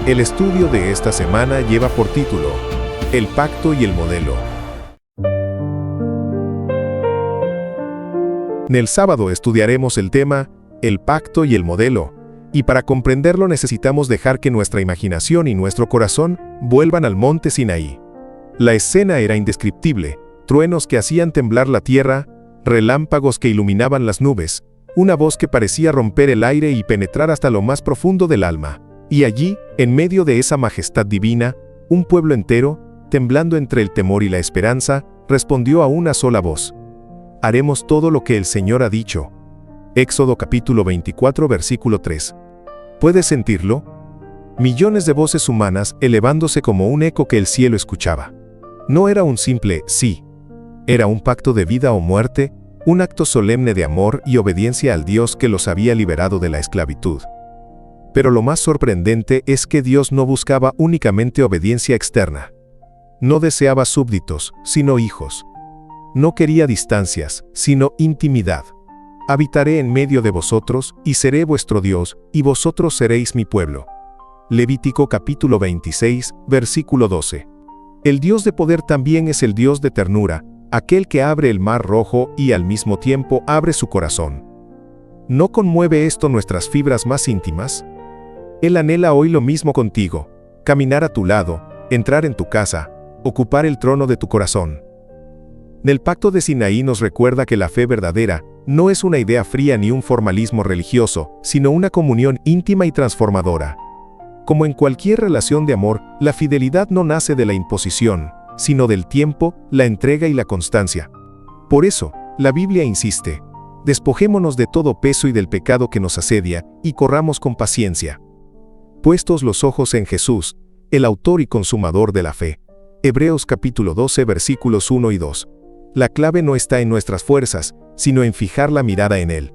El estudio de esta semana lleva por título, El pacto y el modelo. En el sábado estudiaremos el tema, el pacto y el modelo, y para comprenderlo necesitamos dejar que nuestra imaginación y nuestro corazón vuelvan al monte Sinaí. La escena era indescriptible, truenos que hacían temblar la tierra, relámpagos que iluminaban las nubes, una voz que parecía romper el aire y penetrar hasta lo más profundo del alma. Y allí, en medio de esa majestad divina, un pueblo entero, temblando entre el temor y la esperanza, respondió a una sola voz: haremos todo lo que el Señor ha dicho. Éxodo capítulo 24 versículo 3. ¿Puedes sentirlo? Millones de voces humanas elevándose como un eco que el cielo escuchaba. No era un simple sí. Era un pacto de vida o muerte, un acto solemne de amor y obediencia al Dios que los había liberado de la esclavitud. Pero lo más sorprendente es que Dios no buscaba únicamente obediencia externa. No deseaba súbditos, sino hijos. No quería distancias, sino intimidad. Habitaré en medio de vosotros, y seré vuestro Dios, y vosotros seréis mi pueblo. Levítico capítulo 26, versículo 12. El Dios de poder también es el Dios de ternura, aquel que abre el mar rojo y al mismo tiempo abre su corazón. ¿No conmueve esto nuestras fibras más íntimas? Él anhela hoy lo mismo contigo, caminar a tu lado, entrar en tu casa, ocupar el trono de tu corazón. El pacto de Sinaí nos recuerda que la fe verdadera no es una idea fría ni un formalismo religioso, sino una comunión íntima y transformadora. Como en cualquier relación de amor, la fidelidad no nace de la imposición, sino del tiempo, la entrega y la constancia. Por eso, la Biblia insiste: despojémonos de todo peso y del pecado que nos asedia, y corramos con paciencia. Puestos los ojos en Jesús, el autor y consumador de la fe. Hebreos capítulo 12 versículos 1 y 2. La clave no está en nuestras fuerzas, sino en fijar la mirada en Él.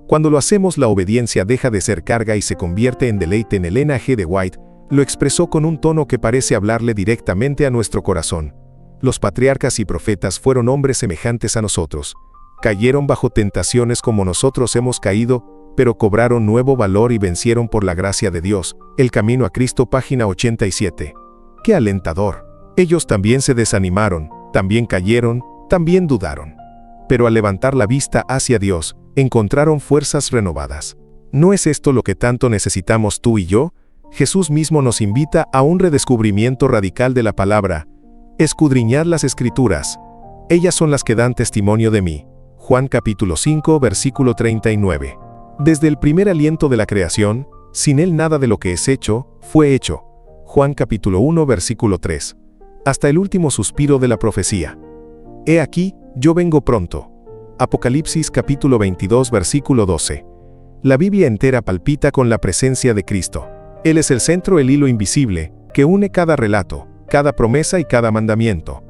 Cuando lo hacemos, la obediencia deja de ser carga y se convierte en deleite. En Elena G. de White lo expresó con un tono que parece hablarle directamente a nuestro corazón. Los patriarcas y profetas fueron hombres semejantes a nosotros. Cayeron bajo tentaciones como nosotros hemos caído, pero cobraron nuevo valor y vencieron por la gracia de Dios. El camino a Cristo, página 87. ¡Qué alentador! Ellos también se desanimaron, también cayeron, también dudaron. Pero al levantar la vista hacia Dios, encontraron fuerzas renovadas. ¿No es esto lo que tanto necesitamos tú y yo? Jesús mismo nos invita a un redescubrimiento radical de la palabra. Escudriñad las Escrituras. Ellas son las que dan testimonio de mí. Juan capítulo 5 versículo 39. Desde el primer aliento de la creación, sin Él nada de lo que es hecho, fue hecho. Juan capítulo 1 versículo 3. Hasta el último suspiro de la profecía. He aquí, yo vengo pronto. Apocalipsis capítulo 22 versículo 12. La Biblia entera palpita con la presencia de Cristo. Él es el centro, el hilo invisible, que une cada relato, cada promesa y cada mandamiento.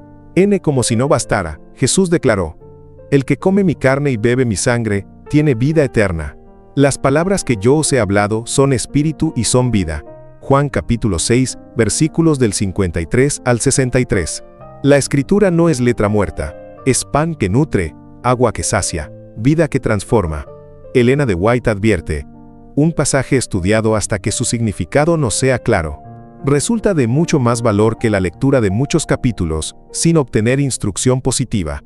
Como si no bastara, Jesús declaró: el que come mi carne y bebe mi sangre, tiene vida eterna. Las palabras que yo os he hablado son espíritu y son vida. Juan capítulo 6, versículos del 53 al 63. La Escritura no es letra muerta, es pan que nutre, agua que sacia, vida que transforma. Elena de White advierte: un pasaje estudiado hasta que su significado nos sea claro, resulta de mucho más valor que la lectura de muchos capítulos, sin obtener instrucción positiva.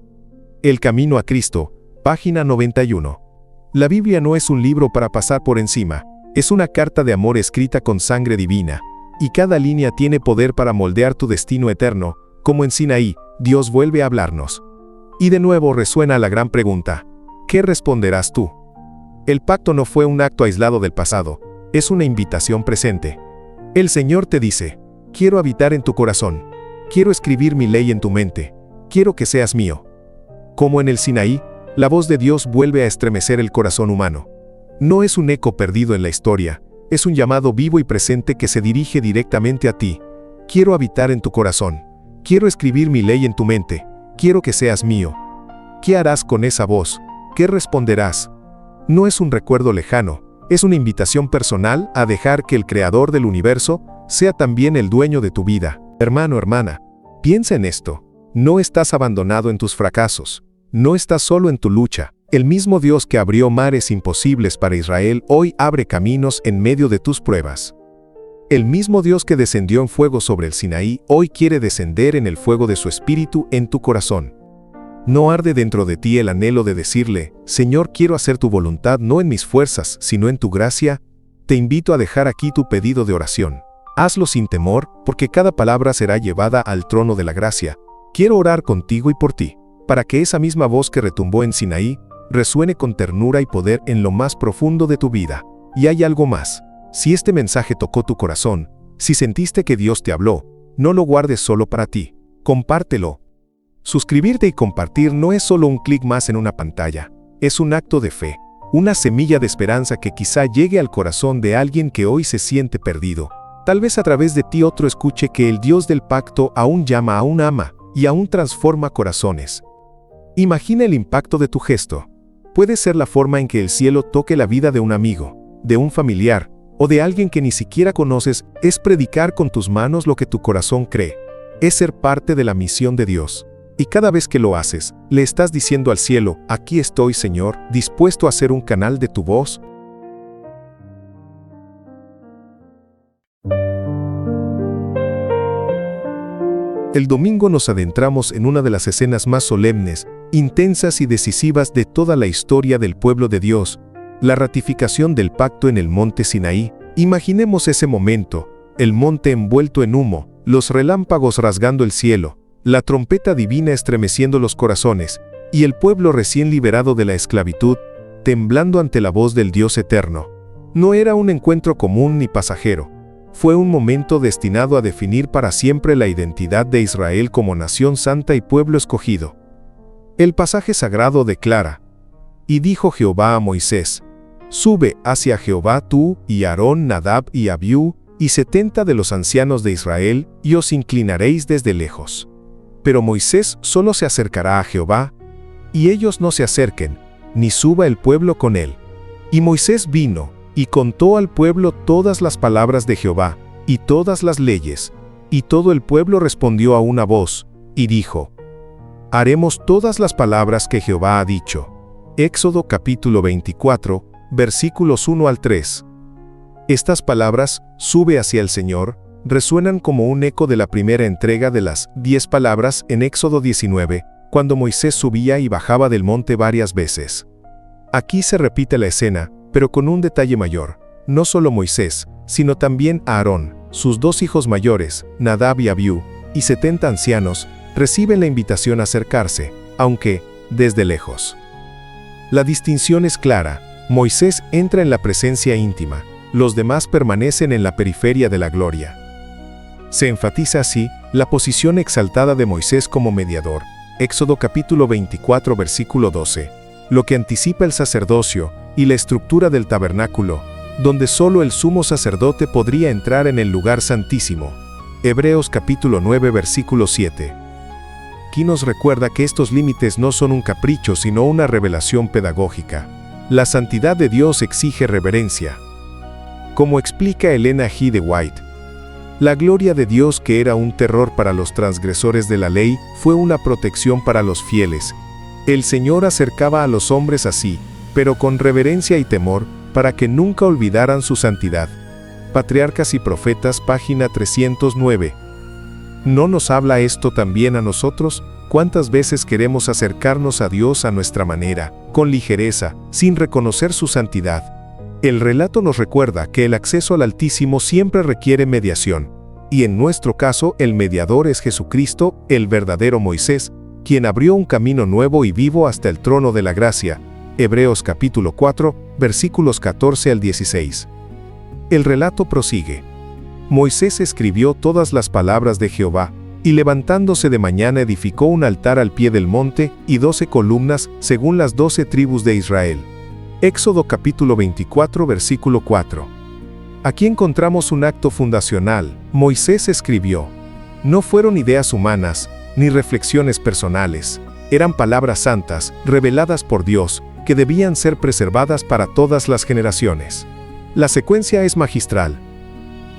El camino a Cristo, página 91. La Biblia no es un libro para pasar por encima, es una carta de amor escrita con sangre divina, y cada línea tiene poder para moldear tu destino eterno. Como en Sinaí, Dios vuelve a hablarnos. Y de nuevo resuena la gran pregunta: ¿qué responderás tú? El pacto no fue un acto aislado del pasado, es una invitación presente. El Señor te dice: quiero habitar en tu corazón, quiero escribir mi ley en tu mente, quiero que seas mío. Como en el Sinaí, la voz de Dios vuelve a estremecer el corazón humano. No es un eco perdido en la historia, es un llamado vivo y presente que se dirige directamente a ti. Quiero habitar en tu corazón, quiero escribir mi ley en tu mente, quiero que seas mío. ¿Qué harás con esa voz? ¿Qué responderás? No es un recuerdo lejano, es una invitación personal a dejar que el Creador del universo sea también el dueño de tu vida. Hermano, hermana, piensa en esto. No estás abandonado en tus fracasos. No estás solo en tu lucha. El mismo Dios que abrió mares imposibles para Israel hoy abre caminos en medio de tus pruebas. El mismo Dios que descendió en fuego sobre el Sinaí, hoy quiere descender en el fuego de su Espíritu en tu corazón. ¿No arde dentro de ti el anhelo de decirle, Señor, quiero hacer tu voluntad no en mis fuerzas, sino en tu gracia? Te invito a dejar aquí tu pedido de oración. Hazlo sin temor, porque cada palabra será llevada al trono de la gracia. Quiero orar contigo y por ti, para que esa misma voz que retumbó en Sinaí, resuene con ternura y poder en lo más profundo de tu vida. Y hay algo más. Si este mensaje tocó tu corazón, si sentiste que Dios te habló, no lo guardes solo para ti. Compártelo. Suscribirte y compartir no es solo un clic más en una pantalla, es un acto de fe, una semilla de esperanza que quizá llegue al corazón de alguien que hoy se siente perdido. Tal vez a través de ti otro escuche que el Dios del pacto aún llama, aún ama y aún transforma corazones. Imagina el impacto de tu gesto. Puede ser la forma en que el cielo toque la vida de un amigo, de un familiar o de alguien que ni siquiera conoces. Es predicar con tus manos lo que tu corazón cree. Es ser parte de la misión de Dios. Y cada vez que lo haces, le estás diciendo al cielo, aquí estoy, Señor, dispuesto a ser un canal de tu voz. El domingo nos adentramos en una de las escenas más solemnes, intensas y decisivas de toda la historia del pueblo de Dios, la ratificación del pacto en el monte Sinaí. Imaginemos ese momento, el monte envuelto en humo, los relámpagos rasgando el cielo, la trompeta divina estremeciendo los corazones, y el pueblo recién liberado de la esclavitud, temblando ante la voz del Dios eterno. No era un encuentro común ni pasajero. Fue un momento destinado a definir para siempre la identidad de Israel como nación santa y pueblo escogido. El pasaje sagrado declara: Y dijo Jehová a Moisés: Sube hacia Jehová tú, y Aarón, Nadab y Abiú, y 70 de los ancianos de Israel, y os inclinaréis desde lejos. Pero Moisés solo se acercará a Jehová, y ellos no se acerquen, ni suba el pueblo con él. Y Moisés vino, y contó al pueblo todas las palabras de Jehová, y todas las leyes, y todo el pueblo respondió a una voz, y dijo: Haremos todas las palabras que Jehová ha dicho. Éxodo capítulo 24, versículos 1 al 3. Estas palabras, sube hacia el Señor, resuenan como un eco de la primera entrega de las 10 palabras en Éxodo 19, cuando Moisés subía y bajaba del monte varias veces. Aquí se repite la escena, pero con un detalle mayor. No solo Moisés, sino también Aarón, sus 2 hijos mayores, Nadab y Abiú, y 70 ancianos, reciben la invitación a acercarse, aunque desde lejos. La distinción es clara. Moisés entra en la presencia íntima, los demás permanecen en la periferia de la gloria. Se enfatiza así la posición exaltada de Moisés como mediador, Éxodo capítulo 24 versículo 12, lo que anticipa el sacerdocio y la estructura del tabernáculo, donde solo el sumo sacerdote podría entrar en el lugar santísimo. Hebreos capítulo 9 versículo 7. Aquí nos recuerda que estos límites no son un capricho sino una revelación pedagógica. La santidad de Dios exige reverencia. Como explica Elena G. de White, la gloria de Dios, que era un terror para los transgresores de la ley, fue una protección para los fieles. El Señor acercaba a los hombres así, pero con reverencia y temor, para que nunca olvidaran su santidad. Patriarcas y Profetas, página 309. ¿No nos habla esto también a nosotros? ¿Cuántas veces queremos acercarnos a Dios a nuestra manera, con ligereza, sin reconocer su santidad? El relato nos recuerda que el acceso al Altísimo siempre requiere mediación, y en nuestro caso el mediador es Jesucristo, el verdadero Moisés, quien abrió un camino nuevo y vivo hasta el trono de la gracia. Hebreos capítulo 4, versículos 14 al 16. El relato prosigue. Moisés escribió todas las palabras de Jehová, y levantándose de mañana edificó un altar al pie del monte y 12 columnas según las 12 tribus de Israel. Éxodo capítulo 24 versículo 4. Aquí encontramos un acto fundacional. Moisés escribió. No fueron ideas humanas, ni reflexiones personales. Eran palabras santas, reveladas por Dios, que debían ser preservadas para todas las generaciones. La secuencia es magistral.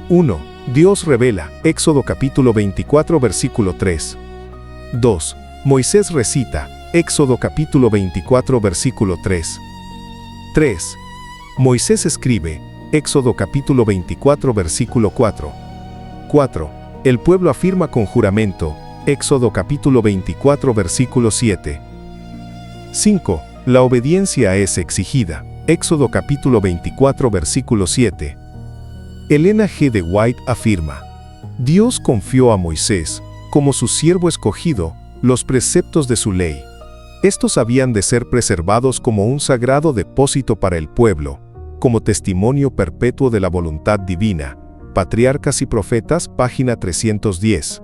1. Dios revela, Éxodo capítulo 24 versículo 3. 2. Moisés recita, Éxodo capítulo 24 versículo 3. 3. Moisés escribe, Éxodo capítulo 24 versículo 4. 4. El pueblo afirma con juramento. Éxodo capítulo 24 versículo 7. 5. La obediencia es exigida. Éxodo capítulo 24 versículo 7. Elena G. de White afirma: Dios confió a Moisés, como su siervo escogido, los preceptos de su ley. Estos habían de ser preservados como un sagrado depósito para el pueblo, como testimonio perpetuo de la voluntad divina. Patriarcas y Profetas, página 310.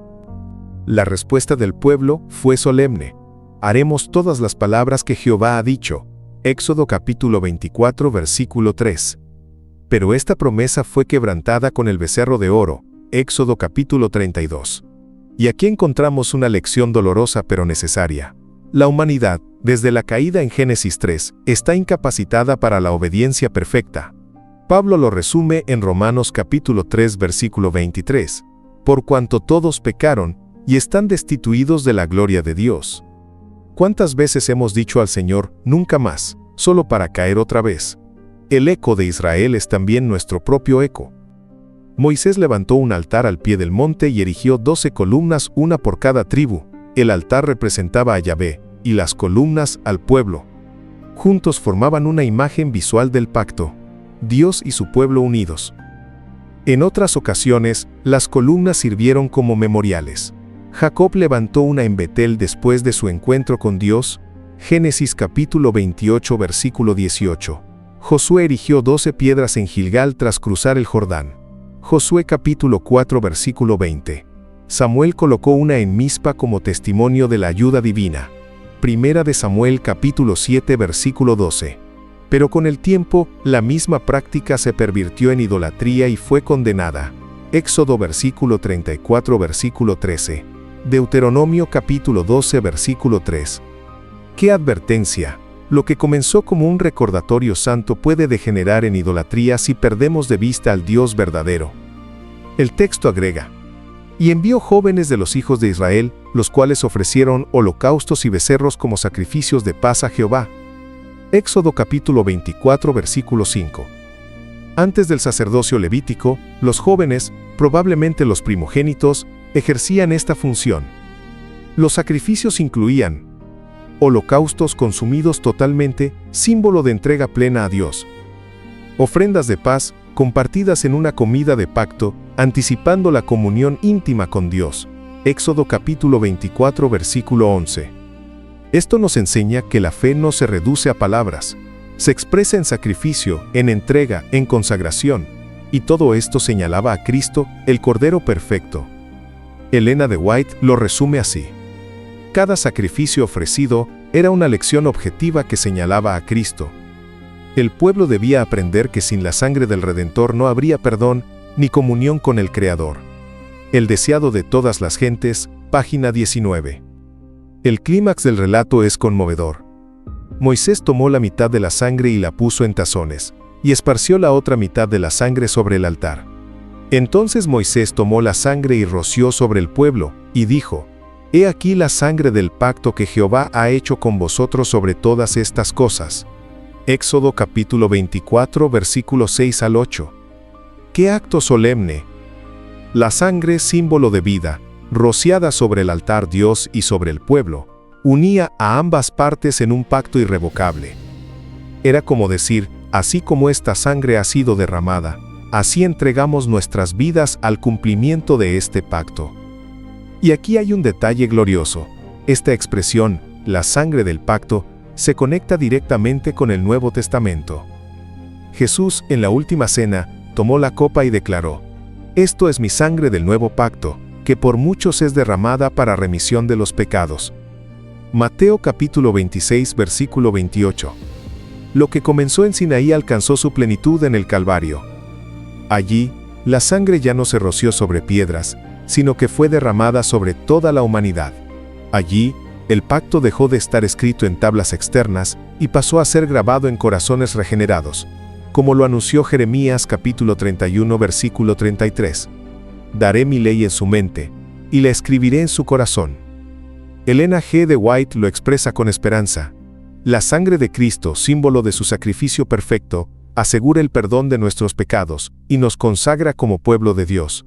La respuesta del pueblo fue solemne: haremos todas las palabras que Jehová ha dicho. Éxodo capítulo 24 versículo 3. Pero esta promesa fue quebrantada con el becerro de oro. Éxodo capítulo 32. Y aquí encontramos una lección dolorosa pero necesaria. La humanidad, desde la caída en Génesis 3, está incapacitada para la obediencia perfecta. Pablo lo resume en Romanos capítulo 3 versículo 23. Por cuanto todos pecaron, y están destituidos de la gloria de Dios. ¿Cuántas veces hemos dicho al Señor, nunca más, solo para caer otra vez? El eco de Israel es también nuestro propio eco. Moisés levantó un altar al pie del monte y erigió 12 columnas, una por cada tribu. El altar representaba a Yahvé, y las columnas al pueblo. Juntos formaban una imagen visual del pacto, Dios y su pueblo unidos. En otras ocasiones, las columnas sirvieron como memoriales. Jacob levantó una en Betel después de su encuentro con Dios. Génesis capítulo 28 versículo 18. Josué erigió 12 piedras en Gilgal tras cruzar el Jordán. Josué capítulo 4 versículo 20. Samuel colocó una en Mizpa como testimonio de la ayuda divina. Primera de Samuel capítulo 7 versículo 12. Pero con el tiempo, la misma práctica se pervirtió en idolatría y fue condenada. Éxodo versículo 34 versículo 13. Deuteronomio capítulo 12 versículo 3. ¡Qué advertencia! Lo que comenzó como un recordatorio santo puede degenerar en idolatría si perdemos de vista al Dios verdadero. El texto agrega: y envió jóvenes de los hijos de Israel, los cuales ofrecieron holocaustos y becerros como sacrificios de paz a Jehová. Éxodo capítulo 24 versículo 5. Antes del sacerdocio levítico, los jóvenes, probablemente los primogénitos, ejercían esta función. Los sacrificios incluían holocaustos consumidos totalmente, símbolo de entrega plena a Dios. Ofrendas de paz, compartidas en una comida de pacto, anticipando la comunión íntima con Dios. Éxodo capítulo 24 versículo 11. Esto nos enseña que la fe no se reduce a palabras. Se expresa en sacrificio, en entrega, en consagración. Y todo esto señalaba a Cristo, el Cordero Perfecto. Elena de White lo resume así: cada sacrificio ofrecido era una lección objetiva que señalaba a Cristo. El pueblo debía aprender que sin la sangre del Redentor no habría perdón ni comunión con el Creador. El deseado de todas las gentes, página 19. El clímax del relato es conmovedor. Moisés tomó la mitad de la sangre y la puso en tazones, y esparció la otra mitad de la sangre sobre el altar. Entonces Moisés tomó la sangre y roció sobre el pueblo, y dijo: He aquí la sangre del pacto que Jehová ha hecho con vosotros sobre todas estas cosas. Éxodo capítulo 24 versículos 6 al 8. ¡Qué acto solemne! La sangre, símbolo de vida, rociada sobre el altar Dios y sobre el pueblo, unía a ambas partes en un pacto irrevocable. Era como decir: así como esta sangre ha sido derramada, así entregamos nuestras vidas al cumplimiento de este pacto. Y aquí hay un detalle glorioso. Esta expresión, la sangre del pacto, se conecta directamente con el Nuevo Testamento. Jesús, en la última cena, tomó la copa y declaró: Esto es mi sangre del nuevo pacto, que por muchos es derramada para remisión de los pecados. Mateo capítulo 26 versículo 28. Lo que comenzó en Sinaí alcanzó su plenitud en el Calvario. Allí, la sangre ya no se roció sobre piedras, sino que fue derramada sobre toda la humanidad. Allí, el pacto dejó de estar escrito en tablas externas y pasó a ser grabado en corazones regenerados, como lo anunció Jeremías capítulo 31 versículo 33. Daré mi ley en su mente, y la escribiré en su corazón. Elena G. de White lo expresa con esperanza. La sangre de Cristo, símbolo de su sacrificio perfecto, asegura el perdón de nuestros pecados y nos consagra como pueblo de Dios.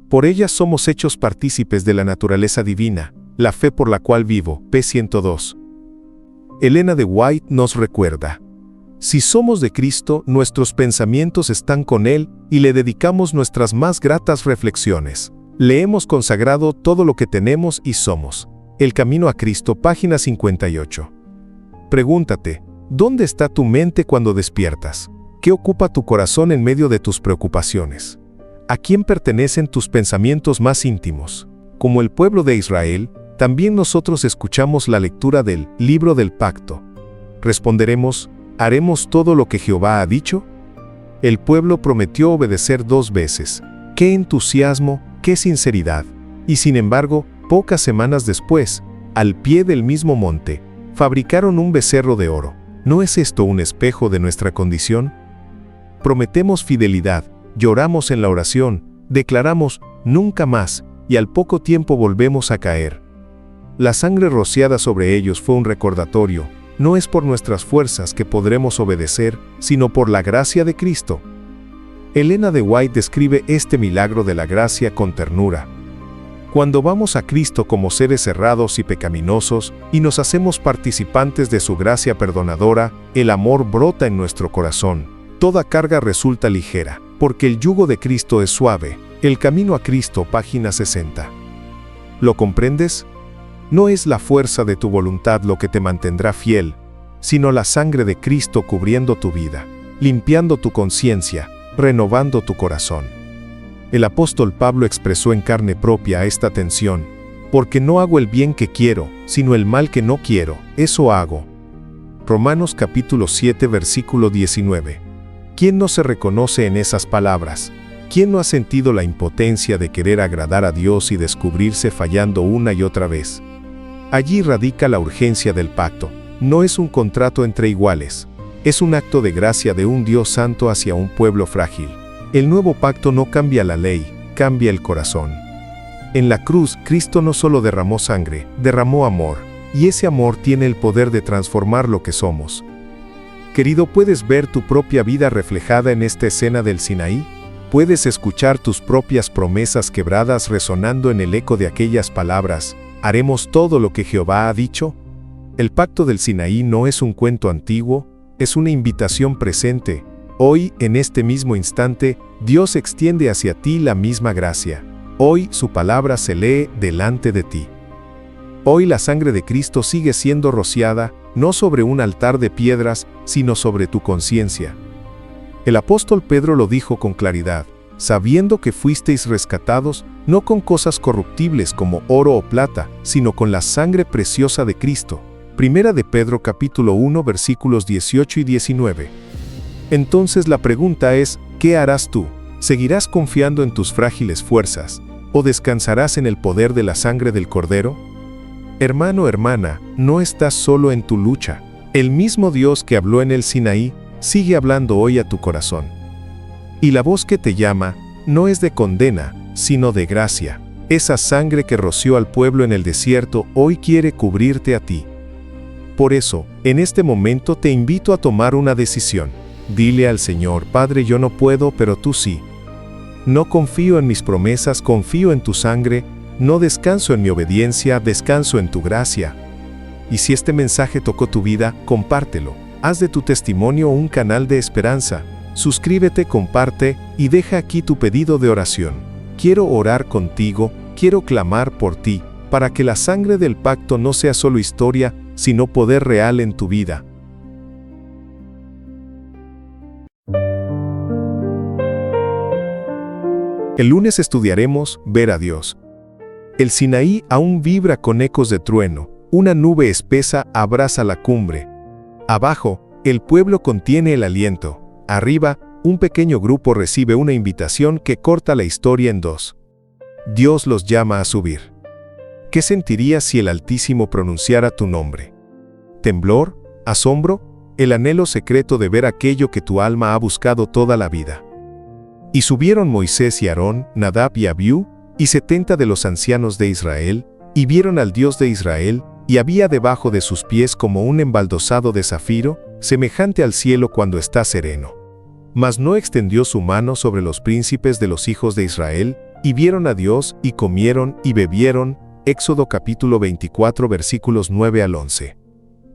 Por ella somos hechos partícipes de la naturaleza divina, la fe por la cual vivo, p. 102. Elena de White nos recuerda: si somos de Cristo, nuestros pensamientos están con Él y le dedicamos nuestras más gratas reflexiones. Le hemos consagrado todo lo que tenemos y somos. El camino a Cristo, página 58. Pregúntate, ¿dónde está tu mente cuando despiertas? ¿Qué ocupa tu corazón en medio de tus preocupaciones? ¿A quién pertenecen tus pensamientos más íntimos? Como el pueblo de Israel, también nosotros escuchamos la lectura del Libro del Pacto. Responderemos: ¿haremos todo lo que Jehová ha dicho? El pueblo prometió obedecer 2 veces. ¡Qué entusiasmo, qué sinceridad! Y sin embargo, pocas semanas después, al pie del mismo monte, fabricaron un becerro de oro. ¿No es esto un espejo de nuestra condición? Prometemos fidelidad, lloramos en la oración, declaramos nunca más, y al poco tiempo volvemos a caer. La sangre rociada sobre ellos fue un recordatorio. No es por nuestras fuerzas que podremos obedecer, sino por la gracia de Cristo. Elena de White describe este milagro de la gracia con ternura. Cuando vamos a Cristo como seres errados y pecaminosos, y nos hacemos participantes de su gracia perdonadora, el amor brota en nuestro corazón. Toda carga resulta ligera, porque el yugo de Cristo es suave. El camino a Cristo, página 60. ¿Lo comprendes? No es la fuerza de tu voluntad lo que te mantendrá fiel, sino la sangre de Cristo cubriendo tu vida, limpiando tu conciencia, renovando tu corazón. El apóstol Pablo expresó en carne propia esta tensión: porque no hago el bien que quiero, sino el mal que no quiero, eso hago. Romanos capítulo 7 versículo 19. ¿Quién no se reconoce en esas palabras? ¿Quién no ha sentido la impotencia de querer agradar a Dios y descubrirse fallando una y otra vez? Allí radica la urgencia del pacto. No es un contrato entre iguales. Es un acto de gracia de un Dios santo hacia un pueblo frágil. El nuevo pacto no cambia la ley, cambia el corazón. En la cruz, Cristo no solo derramó sangre, derramó amor. Y ese amor tiene el poder de transformar lo que somos. Querido, ¿puedes ver tu propia vida reflejada en esta escena del Sinaí? ¿Puedes escuchar tus propias promesas quebradas resonando en el eco de aquellas palabras: ¿haremos todo lo que Jehová ha dicho? El pacto del Sinaí no es un cuento antiguo, es una invitación presente. Hoy, en este mismo instante, Dios extiende hacia ti la misma gracia. Hoy su palabra se lee delante de ti. Hoy la sangre de Cristo sigue siendo rociada, no sobre un altar de piedras, sino sobre tu conciencia. El apóstol Pedro lo dijo con claridad: sabiendo que fuisteis rescatados, no con cosas corruptibles como oro o plata, sino con la sangre preciosa de Cristo. Primera de Pedro capítulo 1 versículos 18 y 19. Entonces la pregunta es: ¿qué harás tú? ¿Seguirás confiando en tus frágiles fuerzas, o descansarás en el poder de la sangre del Cordero? Hermano, hermana, no estás solo en tu lucha. El mismo Dios que habló en el Sinaí sigue hablando hoy a tu corazón. Y la voz que te llama no es de condena, sino de gracia. Esa sangre que roció al pueblo en el desierto hoy quiere cubrirte a ti. Por eso, en este momento te invito a tomar una decisión. Dile al Señor: Padre, yo no puedo, pero tú sí. No confío en mis promesas, confío en tu sangre. No descanso en mi obediencia, descanso en tu gracia. Y si este mensaje tocó tu vida, compártelo. Haz de tu testimonio un canal de esperanza. Suscríbete, comparte y deja aquí tu pedido de oración. Quiero orar contigo, quiero clamar por ti, para que la sangre del pacto no sea solo historia, sino poder real en tu vida. El lunes estudiaremos ver a Dios. El Sinaí aún vibra con ecos de trueno. Una nube espesa abraza la cumbre. Abajo, el pueblo contiene el aliento. Arriba, un pequeño grupo recibe una invitación que corta la historia en dos. Dios los llama a subir. ¿Qué sentirías si el Altísimo pronunciara tu nombre? ¿Temblor? ¿Asombro? El anhelo secreto de ver aquello que tu alma ha buscado toda la vida. Y subieron Moisés y Aarón, Nadab y Abiú, y 70 de los ancianos de Israel, y vieron al Dios de Israel, y había debajo de sus pies como un embaldosado de zafiro, semejante al cielo cuando está sereno. Mas no extendió su mano sobre los príncipes de los hijos de Israel, y vieron a Dios, y comieron, y bebieron. Éxodo capítulo 24 versículos 9 al 11.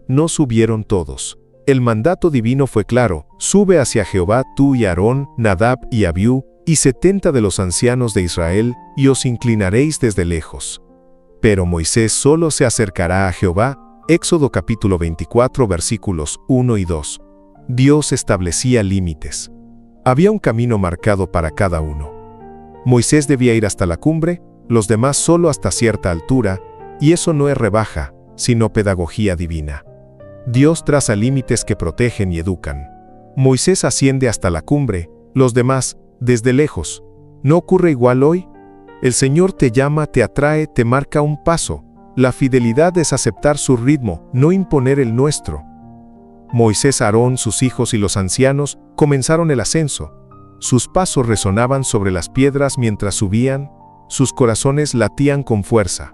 No subieron todos. El mandato divino fue claro: sube hacia Jehová tú y Aarón, Nadab y Abiú, y 70 de los ancianos de Israel, y os inclinaréis desde lejos. Pero Moisés solo se acercará a Jehová. Éxodo capítulo 24 versículos 1 y 2. Dios establecía límites. Había un camino marcado para cada uno. Moisés debía ir hasta la cumbre, los demás solo hasta cierta altura, y eso no es rebaja, sino pedagogía divina. Dios traza límites que protegen y educan. Moisés asciende hasta la cumbre, los demás, desde lejos. ¿No ocurre igual hoy? El Señor te llama, te atrae, te marca un paso. La fidelidad es aceptar su ritmo, no imponer el nuestro. Moisés, Aarón, sus hijos y los ancianos comenzaron el ascenso. Sus pasos resonaban sobre las piedras mientras subían, sus corazones latían con fuerza.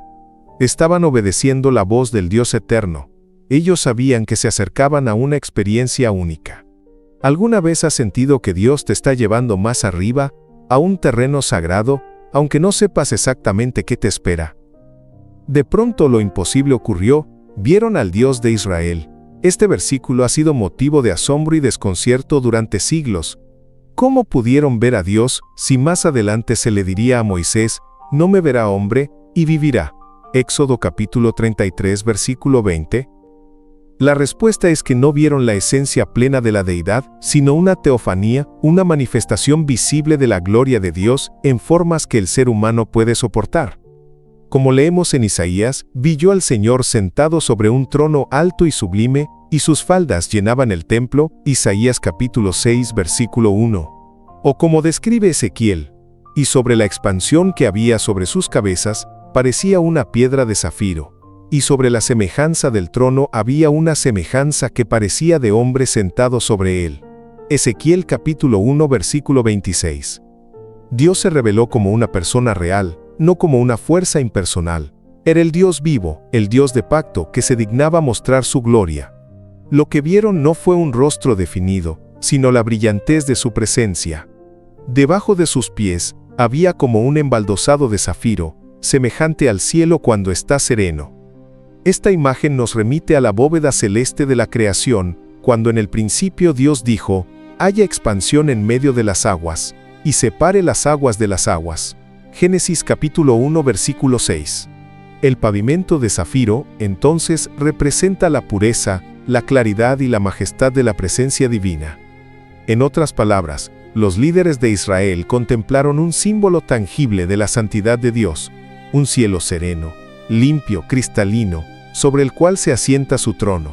Estaban obedeciendo la voz del Dios eterno. Ellos sabían que se acercaban a una experiencia única. ¿Alguna vez has sentido que Dios te está llevando más arriba, a un terreno sagrado, aunque no sepas exactamente qué te espera? De pronto lo imposible ocurrió, vieron al Dios de Israel. Este versículo ha sido motivo de asombro y desconcierto durante siglos. ¿Cómo pudieron ver a Dios si más adelante se le diría a Moisés: no me verá hombre, y vivirá? Éxodo capítulo 33 versículo 20. La respuesta es que no vieron la esencia plena de la deidad, sino una teofanía, una manifestación visible de la gloria de Dios en formas que el ser humano puede soportar. Como leemos en Isaías, vi yo al Señor sentado sobre un trono alto y sublime, y sus faldas llenaban el templo. Isaías capítulo 6 versículo 1. O como describe Ezequiel, y sobre la expansión que había sobre sus cabezas, parecía una piedra de zafiro. Y sobre la semejanza del trono había una semejanza que parecía de hombre sentado sobre él. Ezequiel capítulo 1 versículo 26. Dios se reveló como una persona real, no como una fuerza impersonal. Era el Dios vivo, el Dios de pacto, que se dignaba mostrar su gloria. Lo que vieron no fue un rostro definido, sino la brillantez de su presencia. Debajo de sus pies había como un embaldosado de zafiro, semejante al cielo cuando está sereno. Esta imagen nos remite a la bóveda celeste de la creación, cuando en el principio Dios dijo: haya expansión en medio de las aguas, y separe las aguas de las aguas. Génesis capítulo 1 versículo 6. El pavimento de zafiro, entonces, representa la pureza, la claridad y la majestad de la presencia divina. En otras palabras, los líderes de Israel contemplaron un símbolo tangible de la santidad de Dios, un cielo sereno, limpio, cristalino, sobre el cual se asienta su trono.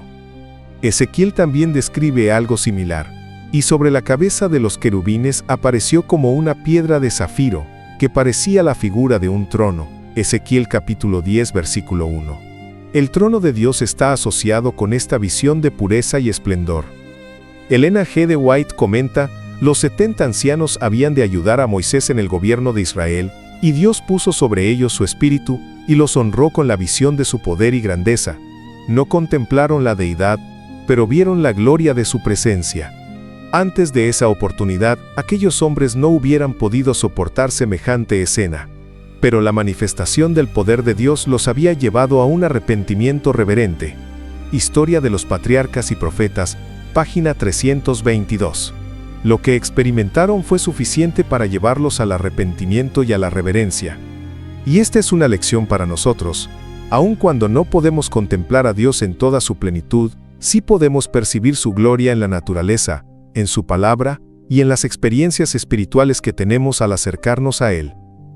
Ezequiel también describe algo similar, y sobre la cabeza de los querubines apareció como una piedra de zafiro, que parecía la figura de un trono. Ezequiel capítulo 10 versículo 1. El trono de Dios está asociado con esta visión de pureza y esplendor. Elena G. de White comenta: los 70 ancianos habían de ayudar a Moisés en el gobierno de Israel, y Dios puso sobre ellos su espíritu, y los honró con la visión de su poder y grandeza. No contemplaron la deidad, pero vieron la gloria de su presencia. Antes de esa oportunidad, aquellos hombres no hubieran podido soportar semejante escena. Pero la manifestación del poder de Dios los había llevado a un arrepentimiento reverente. Historia de los Patriarcas y Profetas, página 322. Lo que experimentaron fue suficiente para llevarlos al arrepentimiento y a la reverencia. Y esta es una lección para nosotros. Aun cuando no podemos contemplar a Dios en toda su plenitud, sí podemos percibir su gloria en la naturaleza, en su palabra y en las experiencias espirituales que tenemos al acercarnos a Él.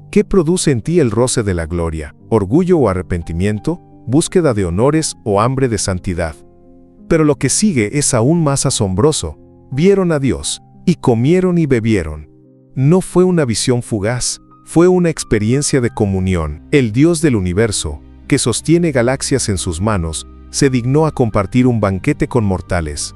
¿Qué produce en ti el roce de la gloria? ¿Orgullo o arrepentimiento? ¿Búsqueda de honores o hambre de santidad? Pero lo que sigue es aún más asombroso. Vieron a Dios, y comieron y bebieron. No fue una visión fugaz, fue una experiencia de comunión. El Dios del universo, que sostiene galaxias en sus manos, se dignó a compartir un banquete con mortales.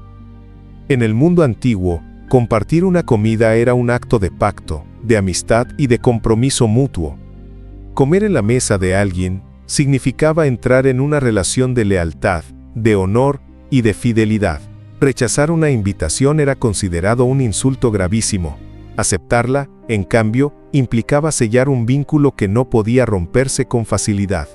En el mundo antiguo, compartir una comida era un acto de pacto, de amistad y de compromiso mutuo. Comer en la mesa de alguien significaba entrar en una relación de lealtad, de honor y de fidelidad. Rechazar una invitación era considerado un insulto gravísimo. Aceptarla, en cambio, implicaba sellar un vínculo que no podía romperse con facilidad.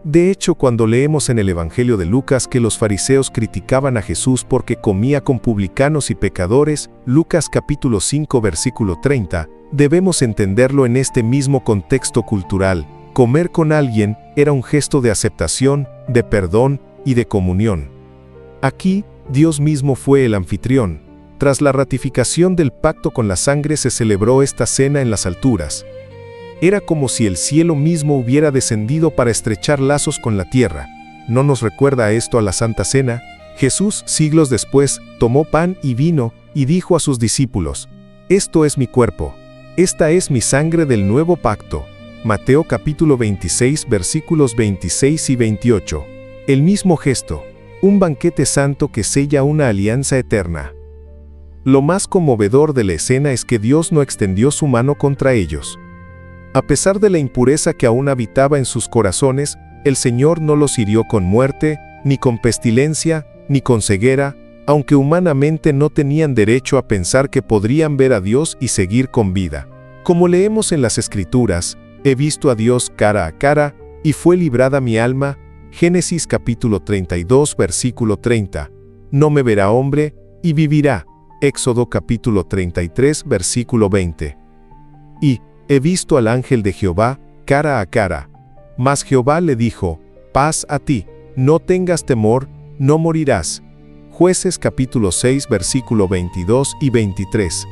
De hecho, cuando leemos en el Evangelio de Lucas que los fariseos criticaban a Jesús porque comía con publicanos y pecadores, Lucas capítulo 5 versículo 30, debemos entenderlo en este mismo contexto cultural. Comer con alguien era un gesto de aceptación, de perdón y de comunión. Aquí, Dios mismo fue el anfitrión. Tras la ratificación del pacto con la sangre se celebró esta cena en las alturas. Era como si el cielo mismo hubiera descendido para estrechar lazos con la tierra. ¿No nos recuerda esto a la Santa Cena? Jesús, siglos después, tomó pan y vino y dijo a sus discípulos: «Esto es mi cuerpo, esta es mi sangre del nuevo pacto». Mateo capítulo 26 versículos 26 y 28. El mismo gesto, un banquete santo que sella una alianza eterna. Lo más conmovedor de la escena es que Dios no extendió su mano contra ellos. A pesar de la impureza que aún habitaba en sus corazones, el Señor no los hirió con muerte, ni con pestilencia, ni con ceguera, aunque humanamente no tenían derecho a pensar que podrían ver a Dios y seguir con vida. Como leemos en las Escrituras, he visto a Dios cara a cara, y fue librada mi alma. Génesis capítulo 32 versículo 30. No me verá hombre, y vivirá. Éxodo capítulo 33 versículo 20. Y he visto al ángel de Jehová, cara a cara. Mas Jehová le dijo: paz a ti, no tengas temor, no morirás. Jueces capítulo 6 versículo 22 y 23.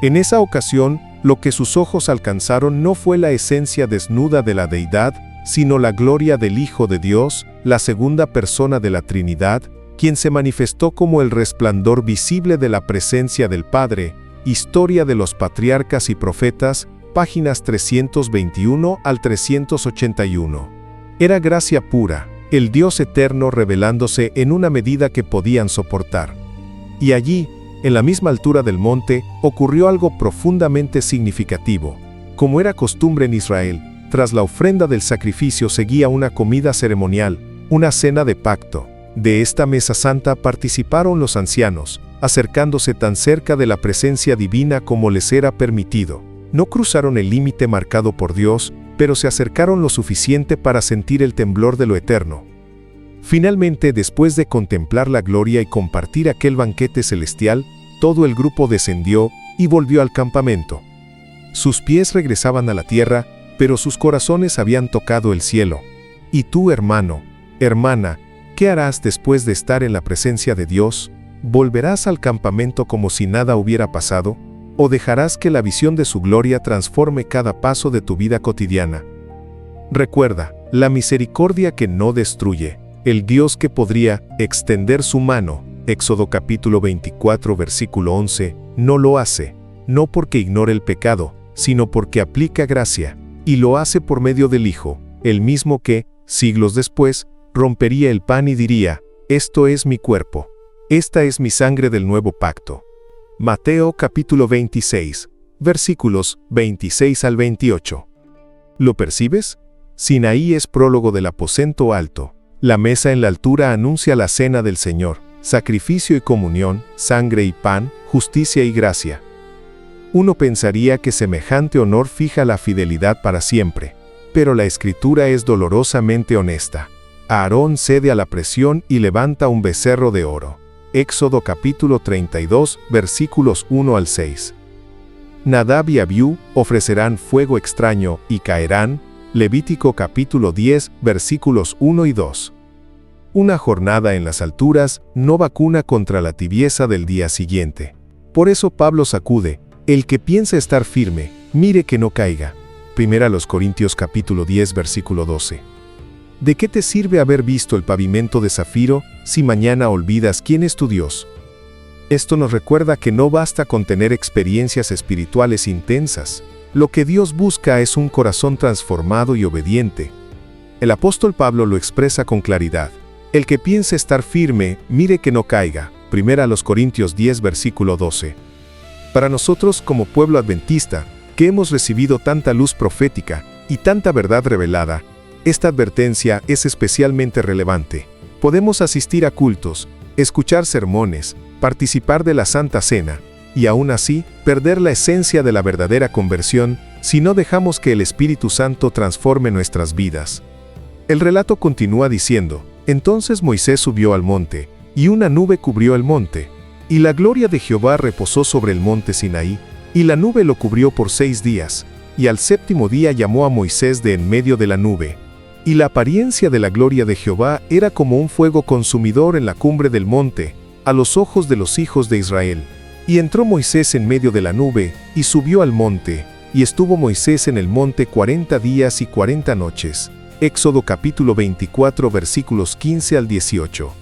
En esa ocasión, lo que sus ojos alcanzaron no fue la esencia desnuda de la deidad, sino la gloria del Hijo de Dios, la segunda persona de la Trinidad, quien se manifestó como el resplandor visible de la presencia del Padre. Historia de los Patriarcas y Profetas, páginas 321 al 381. Era gracia pura, el Dios eterno revelándose en una medida que podían soportar. Y allí, en la misma altura del monte, ocurrió algo profundamente significativo. Como era costumbre en Israel, tras la ofrenda del sacrificio seguía una comida ceremonial, una cena de pacto. De esta mesa santa participaron los ancianos, acercándose tan cerca de la presencia divina como les era permitido. No cruzaron el límite marcado por Dios, pero se acercaron lo suficiente para sentir el temblor de lo eterno. Finalmente, después de contemplar la gloria y compartir aquel banquete celestial, todo el grupo descendió y volvió al campamento. Sus pies regresaban a la tierra, pero sus corazones habían tocado el cielo. ¿Y tú, hermano, hermana, qué harás después de estar en la presencia de Dios? ¿Volverás al campamento como si nada hubiera pasado? ¿O dejarás que la visión de su gloria transforme cada paso de tu vida cotidiana? Recuerda, la misericordia que no destruye, el Dios que podría extender su mano, Éxodo capítulo 24 versículo 11, no lo hace, no porque ignore el pecado, sino porque aplica gracia, y lo hace por medio del Hijo, el mismo que, siglos después, rompería el pan y diría: esto es mi cuerpo, esta es mi sangre del nuevo pacto. Mateo capítulo 26, versículos 26 al 28. ¿Lo percibes? Sinaí es prólogo del aposento alto. La mesa en la altura anuncia la cena del Señor, sacrificio y comunión, sangre y pan, justicia y gracia. Uno pensaría que semejante honor fija la fidelidad para siempre, pero la Escritura es dolorosamente honesta. Aarón cede a la presión y levanta un becerro de oro. Éxodo capítulo 32, versículos 1 al 6. Nadab y Abiú ofrecerán fuego extraño y caerán. Levítico capítulo 10, versículos 1 y 2. Una jornada en las alturas no vacuna contra la tibieza del día siguiente. Por eso Pablo sacude: el que piensa estar firme, mire que no caiga. 1 Corintios capítulo 10, versículo 12. ¿De qué te sirve haber visto el pavimento de zafiro si mañana olvidas quién es tu Dios? Esto nos recuerda que no basta con tener experiencias espirituales intensas. Lo que Dios busca es un corazón transformado y obediente. El apóstol Pablo lo expresa con claridad: el que piense estar firme, mire que no caiga. 1 Corintios 10, versículo 12. Para nosotros como pueblo adventista, que hemos recibido tanta luz profética y tanta verdad revelada, esta advertencia es especialmente relevante. Podemos asistir a cultos, escuchar sermones, participar de la Santa Cena, y aún así, perder la esencia de la verdadera conversión si no dejamos que el Espíritu Santo transforme nuestras vidas. El relato continúa diciendo: entonces Moisés subió al monte, y una nube cubrió el monte, y la gloria de Jehová reposó sobre el monte Sinaí, y la nube lo cubrió por 6 días, y al 7º día llamó a Moisés de en medio de la nube. Y la apariencia de la gloria de Jehová era como un fuego consumidor en la cumbre del monte, a los ojos de los hijos de Israel. Y entró Moisés en medio de la nube, y subió al monte, y estuvo Moisés en el monte 40 días y 40 noches. Éxodo capítulo 24 versículos 15 al 18.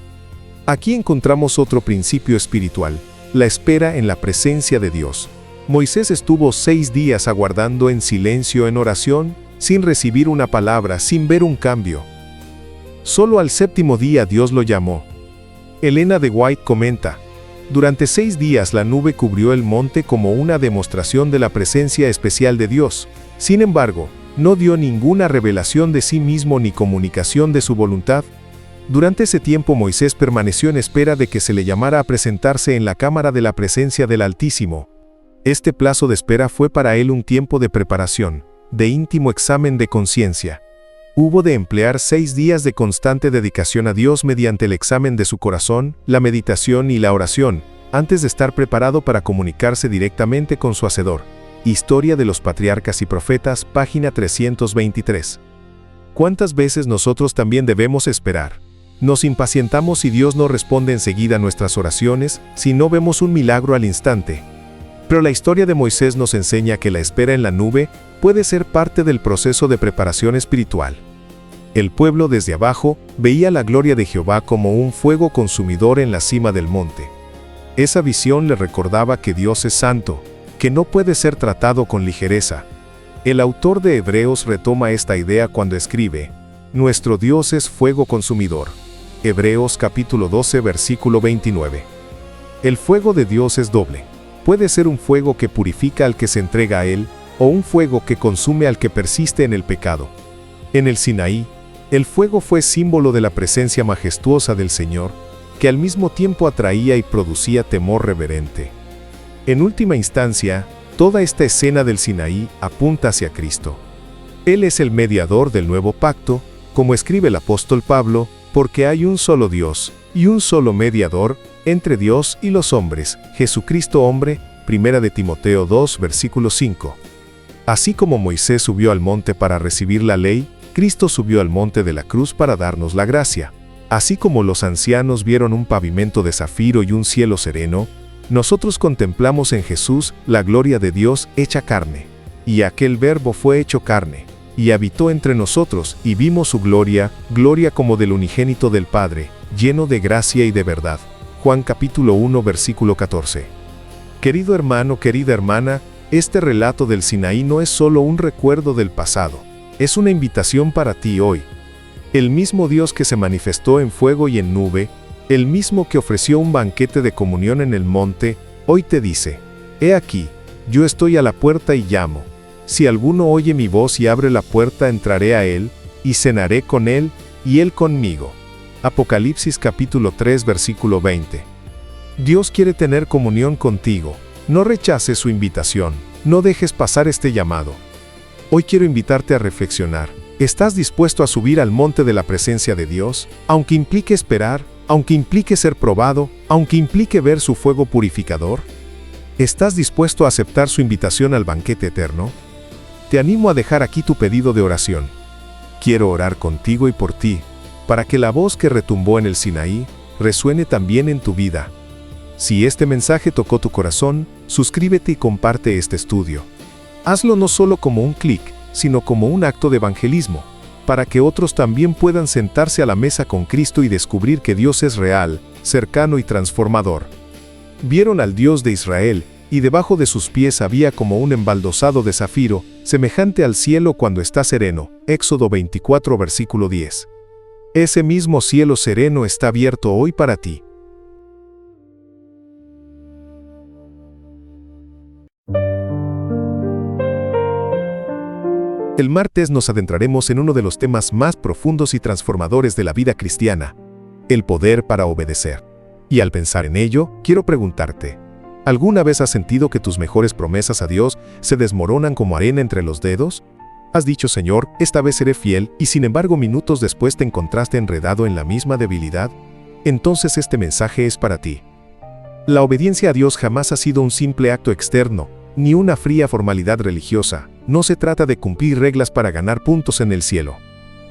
Aquí encontramos otro principio espiritual, la espera en la presencia de Dios. Moisés estuvo 6 días aguardando en silencio en oración, sin recibir una palabra, sin ver un cambio. Solo al 7º día Dios lo llamó. Elena de White comenta: durante 6 días la nube cubrió el monte como una demostración de la presencia especial de Dios. Sin embargo, no dio ninguna revelación de sí mismo ni comunicación de su voluntad. Durante ese tiempo Moisés permaneció en espera de que se le llamara a presentarse en la cámara de la presencia del Altísimo. Este plazo de espera fue para él un tiempo de preparación, de íntimo examen de conciencia. Hubo de emplear 6 días de constante dedicación a Dios mediante el examen de su corazón, la meditación y la oración, antes de estar preparado para comunicarse directamente con su Hacedor. Historia de los Patriarcas y Profetas, página 323. ¿Cuántas veces nosotros también debemos esperar? Nos impacientamos si Dios no responde enseguida a nuestras oraciones, si no vemos un milagro al instante. Pero la historia de Moisés nos enseña que la espera en la nube puede ser parte del proceso de preparación espiritual. El pueblo desde abajo veía la gloria de Jehová como un fuego consumidor en la cima del monte. Esa visión le recordaba que Dios es santo, que no puede ser tratado con ligereza. El autor de Hebreos retoma esta idea cuando escribe: nuestro Dios es fuego consumidor. Hebreos capítulo 12 versículo 29. El fuego de Dios es doble. Puede ser un fuego que purifica al que se entrega a Él, o un fuego que consume al que persiste en el pecado. En el Sinaí, el fuego fue símbolo de la presencia majestuosa del Señor, que al mismo tiempo atraía y producía temor reverente. En última instancia, toda esta escena del Sinaí apunta hacia Cristo. Él es el mediador del nuevo pacto, como escribe el apóstol Pablo, porque hay un solo Dios, y un solo mediador, entre Dios y los hombres, Jesucristo hombre, 1 de Timoteo 2, versículo 5. Así como Moisés subió al monte para recibir la ley, Cristo subió al monte de la cruz para darnos la gracia. Así como los ancianos vieron un pavimento de zafiro y un cielo sereno, nosotros contemplamos en Jesús la gloria de Dios hecha carne. Y aquel Verbo fue hecho carne, y habitó entre nosotros, y vimos su gloria, gloria como del unigénito del Padre, lleno de gracia y de verdad. Juan capítulo 1 versículo 14. Querido hermano, querida hermana, este relato del Sinaí no es solo un recuerdo del pasado, es una invitación para ti hoy. El mismo Dios que se manifestó en fuego y en nube, el mismo que ofreció un banquete de comunión en el monte, hoy te dice: he aquí, yo estoy a la puerta y llamo. Si alguno oye mi voz y abre la puerta, entraré a él, y cenaré con él, y él conmigo. Apocalipsis capítulo 3 versículo 20. Dios quiere tener comunión contigo. No rechaces su invitación, no dejes pasar este llamado. Hoy quiero invitarte a reflexionar. ¿Estás dispuesto a subir al monte de la presencia de Dios, aunque implique esperar, aunque implique ser probado, aunque implique ver su fuego purificador? ¿Estás dispuesto a aceptar su invitación al banquete eterno? Te animo a dejar aquí tu pedido de oración. Quiero orar contigo y por ti, para que la voz que retumbó en el Sinaí resuene también en tu vida. Si este mensaje tocó tu corazón, suscríbete y comparte este estudio. Hazlo no solo como un clic, sino como un acto de evangelismo, para que otros también puedan sentarse a la mesa con Cristo y descubrir que Dios es real, cercano y transformador. Vieron al Dios de Israel, y debajo de sus pies había como un embaldosado de zafiro, semejante al cielo cuando está sereno. Éxodo 24 versículo 10. Ese mismo cielo sereno está abierto hoy para ti. El martes nos adentraremos en uno de los temas más profundos y transformadores de la vida cristiana: el poder para obedecer. Y al pensar en ello, quiero preguntarte, ¿alguna vez has sentido que tus mejores promesas a Dios se desmoronan como arena entre los dedos? Has dicho, Señor, esta vez seré fiel, y sin embargo minutos después te encontraste enredado en la misma debilidad. Entonces este mensaje es para ti. La obediencia a Dios jamás ha sido un simple acto externo, ni una fría formalidad religiosa. No se trata de cumplir reglas para ganar puntos en el cielo.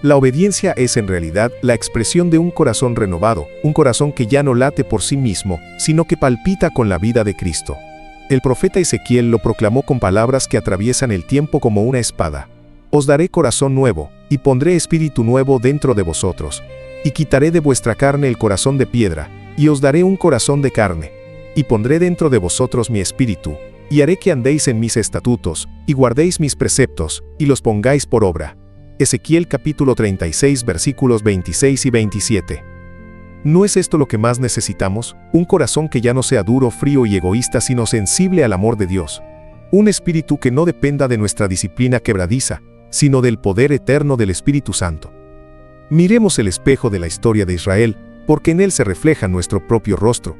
La obediencia es en realidad la expresión de un corazón renovado, un corazón que ya no late por sí mismo, sino que palpita con la vida de Cristo. El profeta Ezequiel lo proclamó con palabras que atraviesan el tiempo como una espada. Os daré corazón nuevo, y pondré espíritu nuevo dentro de vosotros, y quitaré de vuestra carne el corazón de piedra, y os daré un corazón de carne, y pondré dentro de vosotros mi espíritu, y haré que andéis en mis estatutos, y guardéis mis preceptos, y los pongáis por obra. Ezequiel capítulo 36 versículos 26 y 27. ¿No es esto lo que más necesitamos? Un corazón que ya no sea duro, frío y egoísta, sino sensible al amor de Dios. Un espíritu que no dependa de nuestra disciplina quebradiza, sino del poder eterno del Espíritu Santo. Miremos el espejo de la historia de Israel, porque en él se refleja nuestro propio rostro.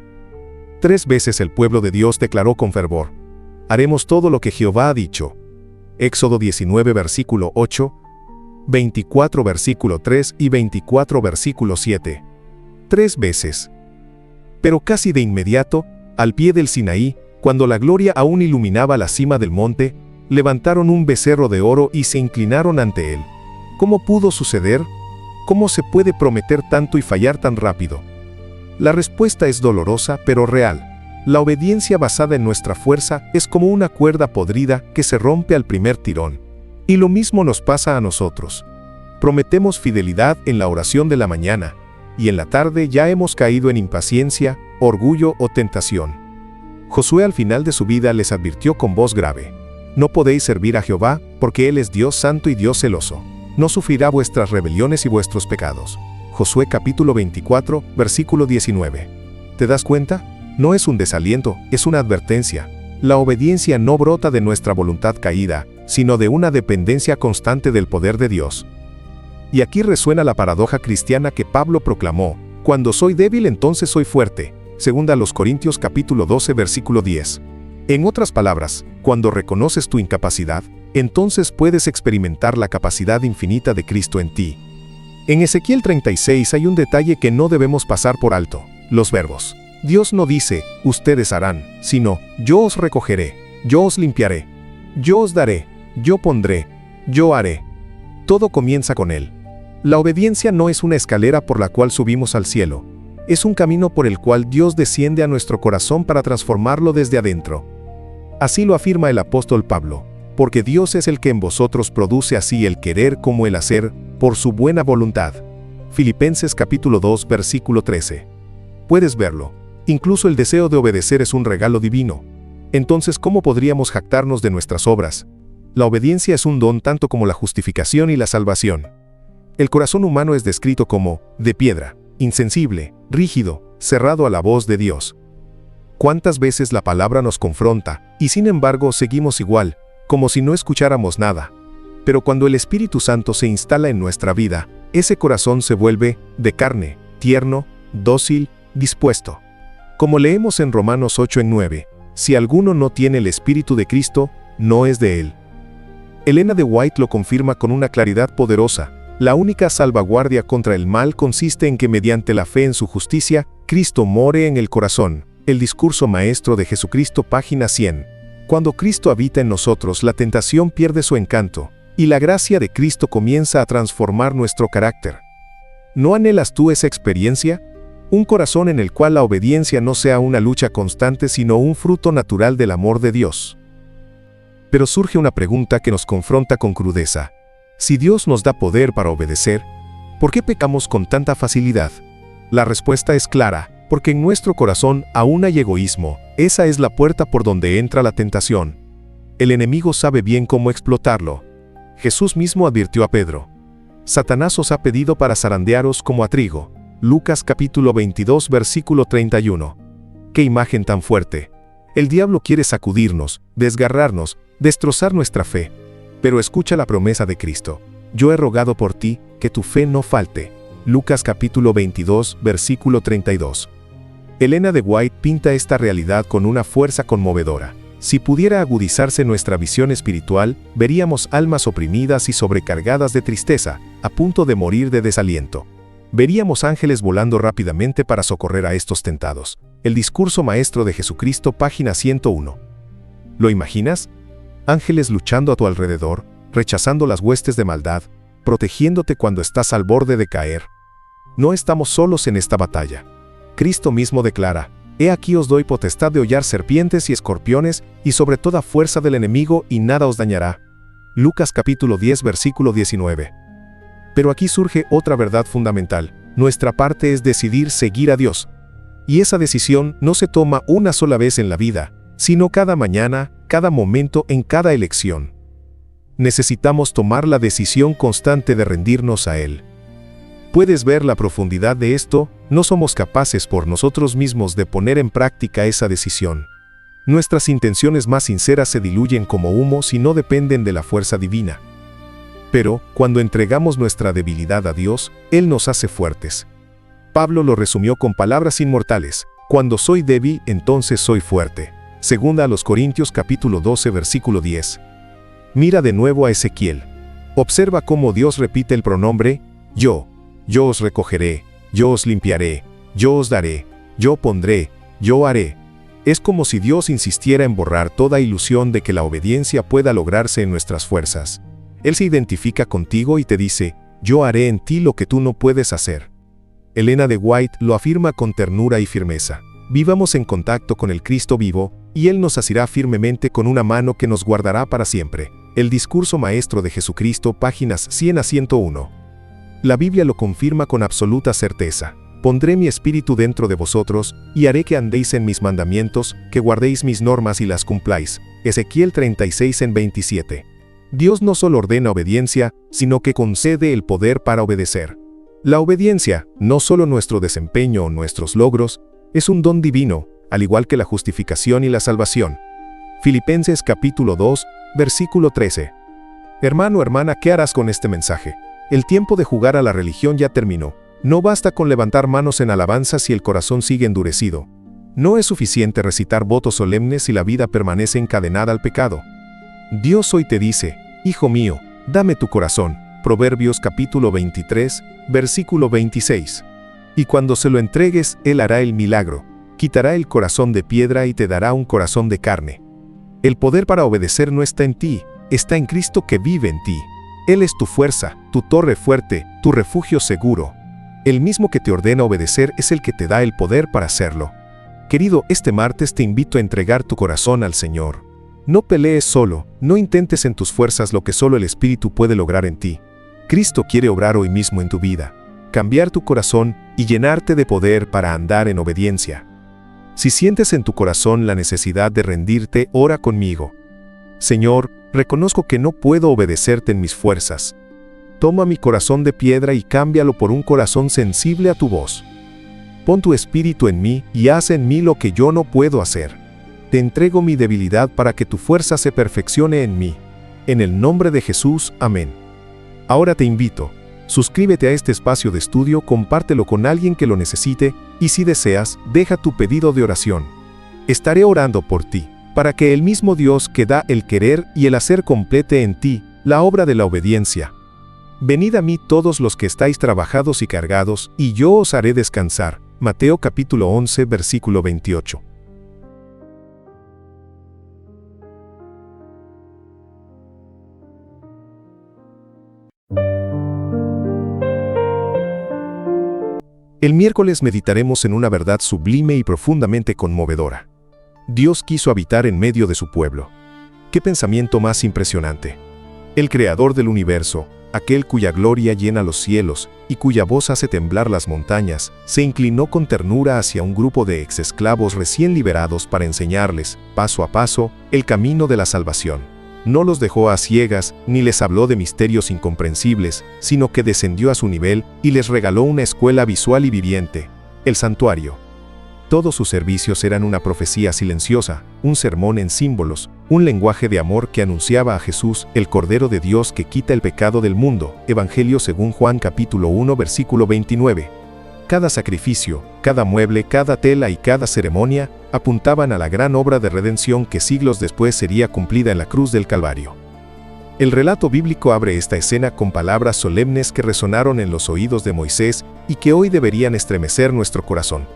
3 veces el pueblo de Dios declaró con fervor: haremos todo lo que Jehová ha dicho. Éxodo 19 versículo 8, 24 versículo 3 y 24 versículo 7. 3 veces. Pero casi de inmediato, al pie del Sinaí, cuando la gloria aún iluminaba la cima del monte, levantaron un becerro de oro y se inclinaron ante él. ¿Cómo pudo suceder? ¿Cómo se puede prometer tanto y fallar tan rápido? La respuesta es dolorosa, pero real. La obediencia basada en nuestra fuerza es como una cuerda podrida que se rompe al primer tirón. Y lo mismo nos pasa a nosotros. Prometemos fidelidad en la oración de la mañana, y en la tarde ya hemos caído en impaciencia, orgullo o tentación. Josué al final de su vida les advirtió con voz grave: no podéis servir a Jehová, porque Él es Dios santo y Dios celoso. No sufrirá vuestras rebeliones y vuestros pecados. Josué capítulo 24, versículo 19. ¿Te das cuenta? No es un desaliento, es una advertencia. La obediencia no brota de nuestra voluntad caída, sino de una dependencia constante del poder de Dios. Y aquí resuena la paradoja cristiana que Pablo proclamó: cuando soy débil, entonces soy fuerte. Segunda a los Corintios capítulo 12 versículo 10. En otras palabras, cuando reconoces tu incapacidad, entonces puedes experimentar la capacidad infinita de Cristo en ti. En Ezequiel 36 hay un detalle que no debemos pasar por alto: los verbos. Dios no dice, ustedes harán, sino, yo os recogeré, yo os limpiaré, yo os daré, yo pondré, yo haré. Todo comienza con Él. La obediencia no es una escalera por la cual subimos al cielo. Es un camino por el cual Dios desciende a nuestro corazón para transformarlo desde adentro. Así lo afirma el apóstol Pablo: porque Dios es el que en vosotros produce así el querer como el hacer, por su buena voluntad. Filipenses capítulo 2 versículo 13. Puedes verlo. Incluso el deseo de obedecer es un regalo divino. Entonces, ¿cómo podríamos jactarnos de nuestras obras? La obediencia es un don tanto como la justificación y la salvación. El corazón humano es descrito como de piedra, insensible, rígido, cerrado a la voz de Dios. ¿Cuántas veces la palabra nos confronta, y sin embargo seguimos igual, como si no escucháramos nada? Pero cuando el Espíritu Santo se instala en nuestra vida, ese corazón se vuelve de carne, tierno, dócil, dispuesto. Como leemos en Romanos 8:9, si alguno no tiene el Espíritu de Cristo, no es de él. Elena de White lo confirma con una claridad poderosa: la única salvaguardia contra el mal consiste en que mediante la fe en su justicia, Cristo more en el corazón. El discurso maestro de Jesucristo, página 100. Cuando Cristo habita en nosotros, la tentación pierde su encanto, y la gracia de Cristo comienza a transformar nuestro carácter. ¿No anhelas tú esa experiencia? Un corazón en el cual la obediencia no sea una lucha constante, sino un fruto natural del amor de Dios. Pero surge una pregunta que nos confronta con crudeza. Si Dios nos da poder para obedecer, ¿por qué pecamos con tanta facilidad? La respuesta es clara: porque en nuestro corazón aún hay egoísmo. Esa es la puerta por donde entra la tentación. El enemigo sabe bien cómo explotarlo. Jesús mismo advirtió a Pedro: Satanás os ha pedido para zarandearos como a trigo. Lucas capítulo 22 versículo 31. ¡Qué imagen tan fuerte! El diablo quiere sacudirnos, desgarrarnos, destrozar nuestra fe. Pero escucha la promesa de Cristo: yo he rogado por ti, que tu fe no falte. Lucas capítulo 22 versículo 32. Elena de White pinta esta realidad con una fuerza conmovedora. Si pudiera agudizarse nuestra visión espiritual, veríamos almas oprimidas y sobrecargadas de tristeza, a punto de morir de desaliento. Veríamos ángeles volando rápidamente para socorrer a estos tentados. El discurso maestro de Jesucristo, página 101. ¿Lo imaginas? Ángeles luchando a tu alrededor, rechazando las huestes de maldad, protegiéndote cuando estás al borde de caer. No estamos solos en esta batalla. Cristo mismo declara: «He aquí os doy potestad de hollar serpientes y escorpiones, y sobre toda fuerza del enemigo, y nada os dañará». Lucas capítulo 10, versículo 19. Pero aquí surge otra verdad fundamental. Nuestra parte es decidir seguir a Dios. Y esa decisión no se toma una sola vez en la vida, sino cada mañana, cada momento, en cada elección. Necesitamos tomar la decisión constante de rendirnos a Él. ¿Puedes ver la profundidad de esto? No somos capaces por nosotros mismos de poner en práctica esa decisión. Nuestras intenciones más sinceras se diluyen como humo si no dependen de la fuerza divina. Pero, cuando entregamos nuestra debilidad a Dios, Él nos hace fuertes. Pablo lo resumió con palabras inmortales: «Cuando soy débil, entonces soy fuerte». Segunda a los Corintios capítulo 12, versículo 10. Mira de nuevo a Ezequiel. Observa cómo Dios repite el pronombre yo. Yo os recogeré, yo os limpiaré, yo os daré, yo pondré, yo haré. Es como si Dios insistiera en borrar toda ilusión de que la obediencia pueda lograrse en nuestras fuerzas. Él se identifica contigo y te dice: «Yo haré en ti lo que tú no puedes hacer». Elena de White lo afirma con ternura y firmeza. Vivamos en contacto con el Cristo vivo, y Él nos asirá firmemente con una mano que nos guardará para siempre. El discurso maestro de Jesucristo, páginas 100 a 101. La Biblia lo confirma con absoluta certeza. «Pondré mi espíritu dentro de vosotros, y haré que andéis en mis mandamientos, que guardéis mis normas y las cumpláis». Ezequiel 36 en 27. Dios no solo ordena obediencia, sino que concede el poder para obedecer. La obediencia, no solo nuestro desempeño o nuestros logros, es un don divino, al igual que la justificación y la salvación. Filipenses capítulo 2, versículo 13. Hermano, hermana, ¿qué harás con este mensaje? El tiempo de jugar a la religión ya terminó. No basta con levantar manos en alabanza si el corazón sigue endurecido. No es suficiente recitar votos solemnes si la vida permanece encadenada al pecado. Dios hoy te dice: «Hijo mío, dame tu corazón». Proverbios capítulo 23, versículo 26. Y cuando se lo entregues, Él hará el milagro. Quitará el corazón de piedra y te dará un corazón de carne. El poder para obedecer no está en ti, está en Cristo que vive en ti. Él es tu fuerza, tu torre fuerte, tu refugio seguro. El mismo que te ordena obedecer es el que te da el poder para hacerlo. Querido, este martes te invito a entregar tu corazón al Señor. No pelees solo, no intentes en tus fuerzas lo que solo el Espíritu puede lograr en ti. Cristo quiere obrar hoy mismo en tu vida, cambiar tu corazón y llenarte de poder para andar en obediencia. Si sientes en tu corazón la necesidad de rendirte, ora conmigo. Señor, reconozco que no puedo obedecerte en mis fuerzas. Toma mi corazón de piedra y cámbialo por un corazón sensible a tu voz. Pon tu espíritu en mí y haz en mí lo que yo no puedo hacer. Te entrego mi debilidad para que tu fuerza se perfeccione en mí. En el nombre de Jesús, amén. Ahora te invito, suscríbete a este espacio de estudio, compártelo con alguien que lo necesite, y si deseas, deja tu pedido de oración. Estaré orando por ti, para que el mismo Dios que da el querer y el hacer complete en ti la obra de la obediencia. Venid a mí todos los que estáis trabajados y cargados, y yo os haré descansar. Mateo capítulo 11, versículo 28. El miércoles meditaremos en una verdad sublime y profundamente conmovedora. Dios quiso habitar en medio de su pueblo. ¡Qué pensamiento más impresionante! El Creador del universo, aquel cuya gloria llena los cielos y cuya voz hace temblar las montañas, se inclinó con ternura hacia un grupo de exesclavos recién liberados para enseñarles, paso a paso, el camino de la salvación. No los dejó a ciegas, ni les habló de misterios incomprensibles, sino que descendió a su nivel y les regaló una escuela visual y viviente, el santuario. Todos sus servicios eran una profecía silenciosa, un sermón en símbolos, un lenguaje de amor que anunciaba a Jesús, el Cordero de Dios que quita el pecado del mundo. Evangelio según Juan capítulo 1 versículo 29. Cada sacrificio, cada mueble, cada tela y cada ceremonia apuntaban a la gran obra de redención que siglos después sería cumplida en la cruz del Calvario. El relato bíblico abre esta escena con palabras solemnes que resonaron en los oídos de Moisés y que hoy deberían estremecer nuestro corazón.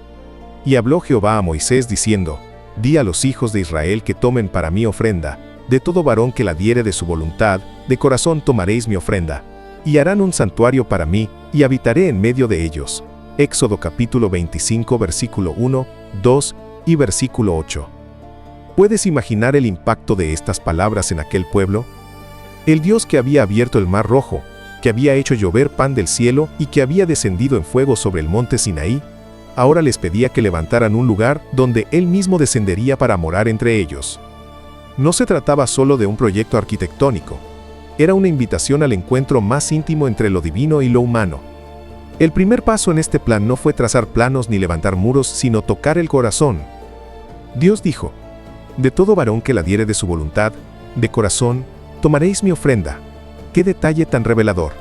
Y habló Jehová a Moisés diciendo: Di a los hijos de Israel que tomen para mí ofrenda, de todo varón que la diere de su voluntad, de corazón tomaréis mi ofrenda, y harán un santuario para mí, y habitaré en medio de ellos. Éxodo capítulo 25 versículo 1, 2 y versículo 8. ¿Puedes imaginar el impacto de estas palabras en aquel pueblo? El Dios que había abierto el mar rojo, que había hecho llover pan del cielo y que había descendido en fuego sobre el monte Sinaí, ahora les pedía que levantaran un lugar donde Él mismo descendería para morar entre ellos. No se trataba solo de un proyecto arquitectónico, era una invitación al encuentro más íntimo entre lo divino y lo humano. El primer paso en este plan no fue trazar planos ni levantar muros, sino tocar el corazón. Dios dijo: De todo varón que la diere de su voluntad, de corazón, tomaréis mi ofrenda. ¡Qué detalle tan revelador!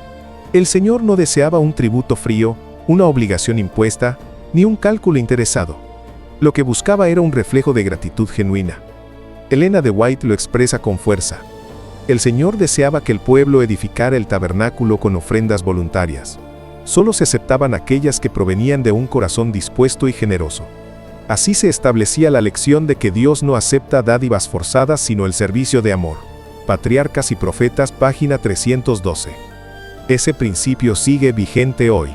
El Señor no deseaba un tributo frío, una obligación impuesta, ni un cálculo interesado. Lo que buscaba era un reflejo de gratitud genuina. Elena de White lo expresa con fuerza. El Señor deseaba que el pueblo edificara el tabernáculo con ofrendas voluntarias. Solo se aceptaban aquellas que provenían de un corazón dispuesto y generoso. Así se establecía la lección de que Dios no acepta dádivas forzadas sino el servicio de amor. Patriarcas y Profetas, página 312. Ese principio sigue vigente hoy.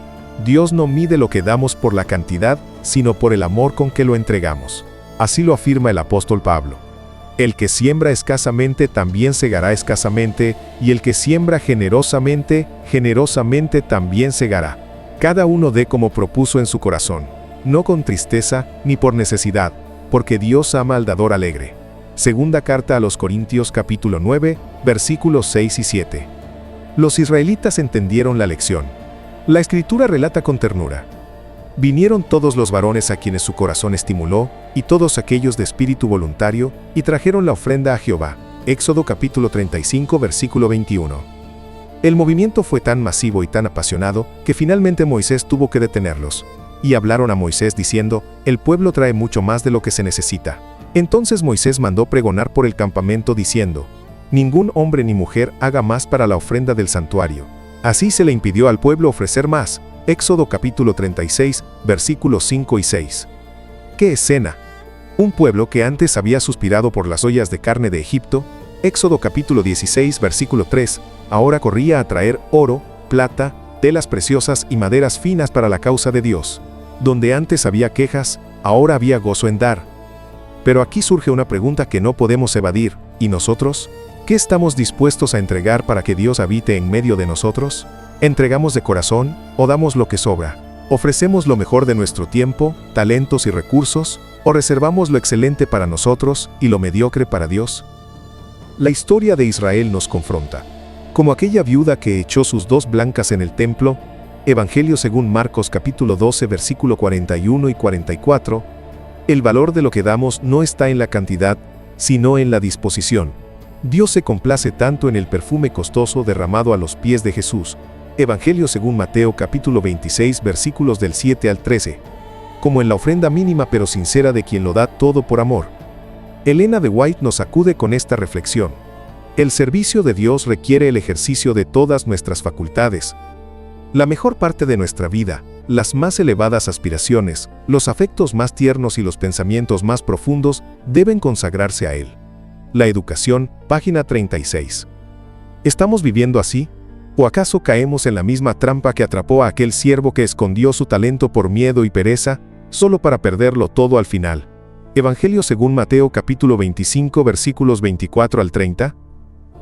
Dios no mide lo que damos por la cantidad, sino por el amor con que lo entregamos. Así lo afirma el apóstol Pablo. El que siembra escasamente también segará escasamente, y el que siembra generosamente, generosamente también segará. Cada uno dé como propuso en su corazón, no con tristeza ni por necesidad, porque Dios ama al dador alegre. Segunda carta a los Corintios capítulo 9, versículos 6 y 7. Los israelitas entendieron la lección. La Escritura relata con ternura: Vinieron todos los varones a quienes su corazón estimuló, y todos aquellos de espíritu voluntario, y trajeron la ofrenda a Jehová. Éxodo capítulo 35 versículo 21. El movimiento fue tan masivo y tan apasionado que finalmente Moisés tuvo que detenerlos. Y hablaron a Moisés diciendo: El pueblo trae mucho más de lo que se necesita. Entonces Moisés mandó pregonar por el campamento diciendo: Ningún hombre ni mujer haga más para la ofrenda del santuario. Así se le impidió al pueblo ofrecer más. Éxodo capítulo 36, versículos 5 y 6. ¡Qué escena! Un pueblo que antes había suspirado por las ollas de carne de Egipto, Éxodo capítulo 16, versículo 3, ahora corría a traer oro, plata, telas preciosas y maderas finas para la causa de Dios. Donde antes había quejas, ahora había gozo en dar. Pero aquí surge una pregunta que no podemos evadir: ¿y nosotros? ¿Qué estamos dispuestos a entregar para que Dios habite en medio de nosotros? ¿Entregamos de corazón o damos lo que sobra? ¿Ofrecemos lo mejor de nuestro tiempo, talentos y recursos, o reservamos lo excelente para nosotros y lo mediocre para Dios? La historia de Israel nos confronta. Como aquella viuda que echó sus dos blancas en el templo, Evangelio según Marcos capítulo 12 versículo 41 y 44, el valor de lo que damos no está en la cantidad, sino en la disposición. Dios se complace tanto en el perfume costoso derramado a los pies de Jesús, Evangelio según Mateo capítulo 26 versículos del 7 al 13, como en la ofrenda mínima pero sincera de quien lo da todo por amor. Elena de White nos acude con esta reflexión: el servicio de Dios requiere el ejercicio de todas nuestras facultades. La mejor parte de nuestra vida, las más elevadas aspiraciones, los afectos más tiernos y los pensamientos más profundos deben consagrarse a Él. La educación, página 36. ¿Estamos viviendo así? ¿O acaso caemos en la misma trampa que atrapó a aquel siervo que escondió su talento por miedo y pereza, solo para perderlo todo al final? Evangelio según Mateo capítulo 25 versículos 24 al 30.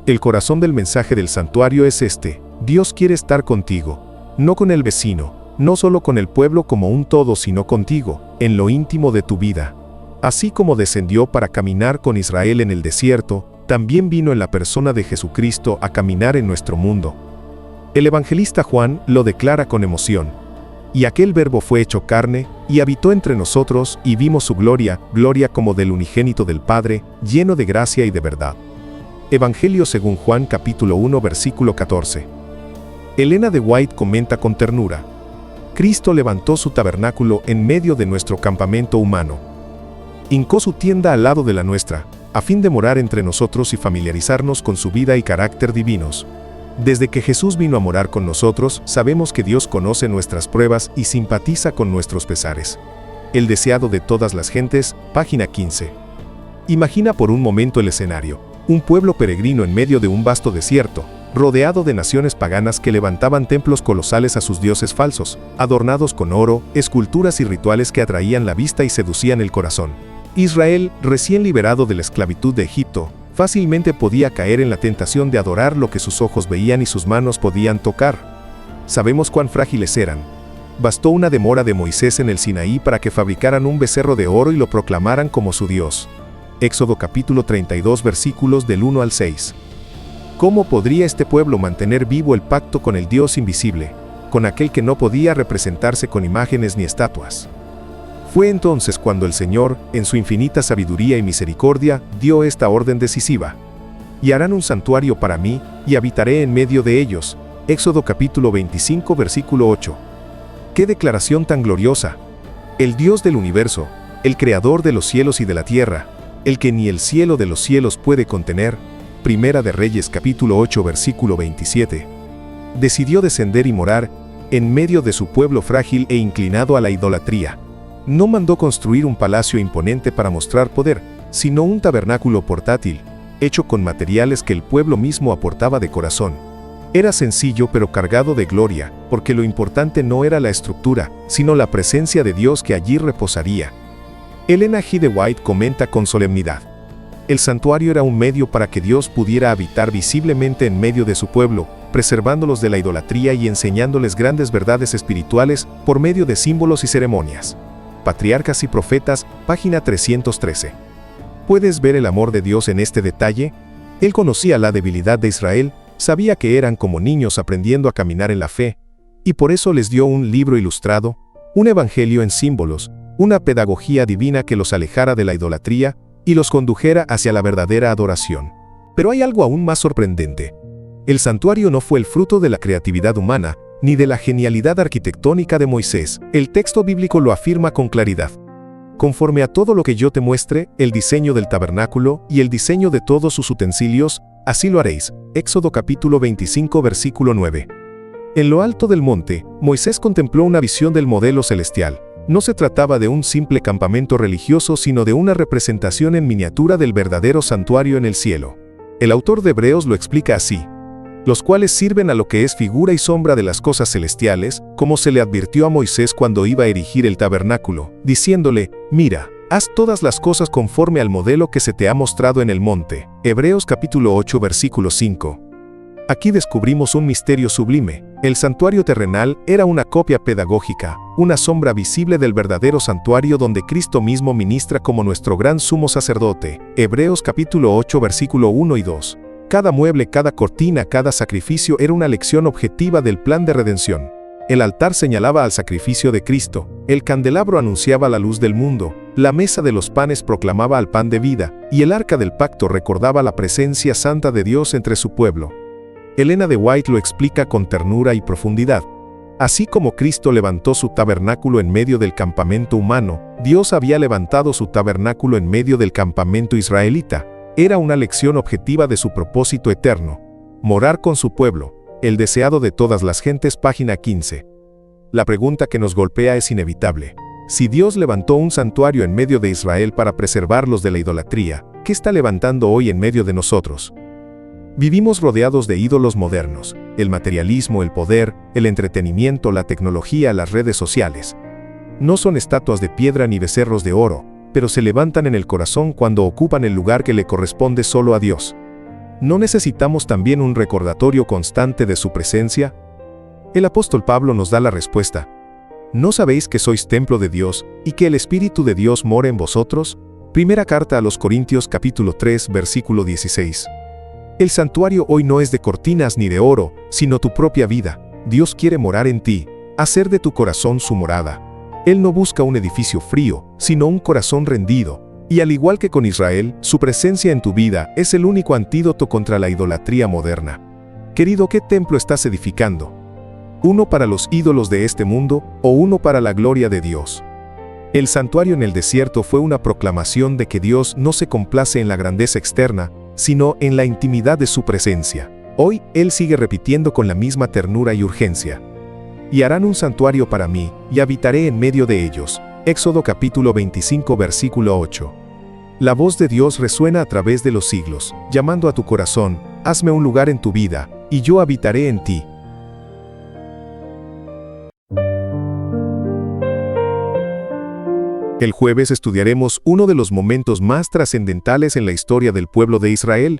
El corazón del mensaje del santuario es este: Dios quiere estar contigo, no con el vecino, no solo con el pueblo como un todo, sino contigo, en lo íntimo de tu vida. Así como descendió para caminar con Israel en el desierto, también vino en la persona de Jesucristo a caminar en nuestro mundo. El evangelista Juan lo declara con emoción: y aquel verbo fue hecho carne, y habitó entre nosotros, y vimos su gloria, gloria como del unigénito del Padre, lleno de gracia y de verdad. Evangelio según Juan capítulo 1 versículo 14. Elena de White comenta con ternura: Cristo levantó su tabernáculo en medio de nuestro campamento humano. Hincó su tienda al lado de la nuestra, a fin de morar entre nosotros y familiarizarnos con su vida y carácter divinos. Desde que Jesús vino a morar con nosotros, sabemos que Dios conoce nuestras pruebas y simpatiza con nuestros pesares. El deseado de todas las gentes, página 15. Imagina por un momento el escenario: un pueblo peregrino en medio de un vasto desierto, rodeado de naciones paganas que levantaban templos colosales a sus dioses falsos, adornados con oro, esculturas y rituales que atraían la vista y seducían el corazón. Israel, recién liberado de la esclavitud de Egipto, fácilmente podía caer en la tentación de adorar lo que sus ojos veían y sus manos podían tocar. Sabemos cuán frágiles eran. Bastó una demora de Moisés en el Sinaí para que fabricaran un becerro de oro y lo proclamaran como su Dios. Éxodo capítulo 32 versículos del 1 al 6. ¿Cómo podría este pueblo mantener vivo el pacto con el Dios invisible, con aquel que no podía representarse con imágenes ni estatuas? Fue entonces cuando el Señor, en su infinita sabiduría y misericordia, dio esta orden decisiva: y harán un santuario para mí, y habitaré en medio de ellos. Éxodo capítulo 25 versículo 8. ¡Qué declaración tan gloriosa! El Dios del universo, el creador de los cielos y de la tierra, el que ni el cielo de los cielos puede contener, Primera de Reyes capítulo 8 versículo 27, decidió descender y morar en medio de su pueblo frágil e inclinado a la idolatría. No mandó construir un palacio imponente para mostrar poder, sino un tabernáculo portátil, hecho con materiales que el pueblo mismo aportaba de corazón. Era sencillo pero cargado de gloria, porque lo importante no era la estructura, sino la presencia de Dios que allí reposaría. Elena G. de White comenta con solemnidad: el santuario era un medio para que Dios pudiera habitar visiblemente en medio de su pueblo, preservándolos de la idolatría y enseñándoles grandes verdades espirituales por medio de símbolos y ceremonias. Patriarcas y Profetas, página 313. ¿Puedes ver el amor de Dios en este detalle? Él conocía la debilidad de Israel, sabía que eran como niños aprendiendo a caminar en la fe, y por eso les dio un libro ilustrado, un evangelio en símbolos, una pedagogía divina que los alejara de la idolatría y los condujera hacia la verdadera adoración. Pero hay algo aún más sorprendente. El santuario no fue el fruto de la creatividad humana, ni de la genialidad arquitectónica de Moisés. El texto bíblico lo afirma con claridad. Conforme a todo lo que yo te muestre, el diseño del tabernáculo y el diseño de todos sus utensilios, así lo haréis. Éxodo capítulo 25 versículo 9. En lo alto del monte, Moisés contempló una visión del modelo celestial. No se trataba de un simple campamento religioso, sino de una representación en miniatura del verdadero santuario en el cielo. El autor de Hebreos lo explica así: los cuales sirven a lo que es figura y sombra de las cosas celestiales, como se le advirtió a Moisés cuando iba a erigir el tabernáculo, diciéndole: mira, haz todas las cosas conforme al modelo que se te ha mostrado en el monte. Hebreos capítulo 8 versículo 5. Aquí descubrimos un misterio sublime. El santuario terrenal era una copia pedagógica, una sombra visible del verdadero santuario donde Cristo mismo ministra como nuestro gran sumo sacerdote. Hebreos capítulo 8 versículo 1 y 2. Cada mueble, cada cortina, cada sacrificio era una lección objetiva del plan de redención. El altar señalaba al sacrificio de Cristo, el candelabro anunciaba la luz del mundo, la mesa de los panes proclamaba al pan de vida, y el arca del pacto recordaba la presencia santa de Dios entre su pueblo. Elena de White lo explica con ternura y profundidad. Así como Cristo levantó su tabernáculo en medio del campamento humano, Dios había levantado su tabernáculo en medio del campamento israelita. Era una lección objetiva de su propósito eterno: morar con su pueblo, el deseado de todas las gentes, página 15. La pregunta que nos golpea es inevitable. Si Dios levantó un santuario en medio de Israel para preservarlos de la idolatría, ¿qué está levantando hoy en medio de nosotros? Vivimos rodeados de ídolos modernos: el materialismo, el poder, el entretenimiento, la tecnología, las redes sociales. No son estatuas de piedra ni becerros de oro, pero se levantan en el corazón cuando ocupan el lugar que le corresponde solo a Dios. ¿No necesitamos también un recordatorio constante de su presencia? El apóstol Pablo nos da la respuesta: ¿no sabéis que sois templo de Dios, y que el Espíritu de Dios mora en vosotros? Primera carta a los Corintios capítulo 3 versículo 16. El santuario hoy no es de cortinas ni de oro, sino tu propia vida. Dios quiere morar en ti, hacer de tu corazón su morada. Él no busca un edificio frío, sino un corazón rendido. Y al igual que con Israel, su presencia en tu vida es el único antídoto contra la idolatría moderna. Querido, ¿qué templo estás edificando? uno para los ídolos de este mundo o uno para la gloria de Dios. El santuario en el desierto fue una proclamación de que Dios no se complace en la grandeza externa, sino en la intimidad de su presencia. Hoy, Él sigue repitiendo con la misma ternura y urgencia: y harán un santuario para mí, y habitaré en medio de ellos. Éxodo capítulo 25 versículo 8. La voz de Dios resuena a través de los siglos, llamando a tu corazón: hazme un lugar en tu vida, y yo habitaré en ti. El jueves estudiaremos uno de los momentos más trascendentales en la historia del pueblo de Israel: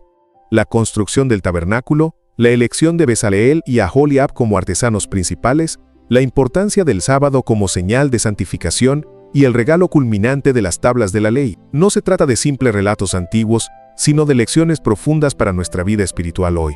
la construcción del tabernáculo, la elección de Bezaleel y Aholiab como artesanos principales, la importancia del sábado como señal de santificación y el regalo culminante de las tablas de la ley. No se trata de simples relatos antiguos, sino de lecciones profundas para nuestra vida espiritual hoy.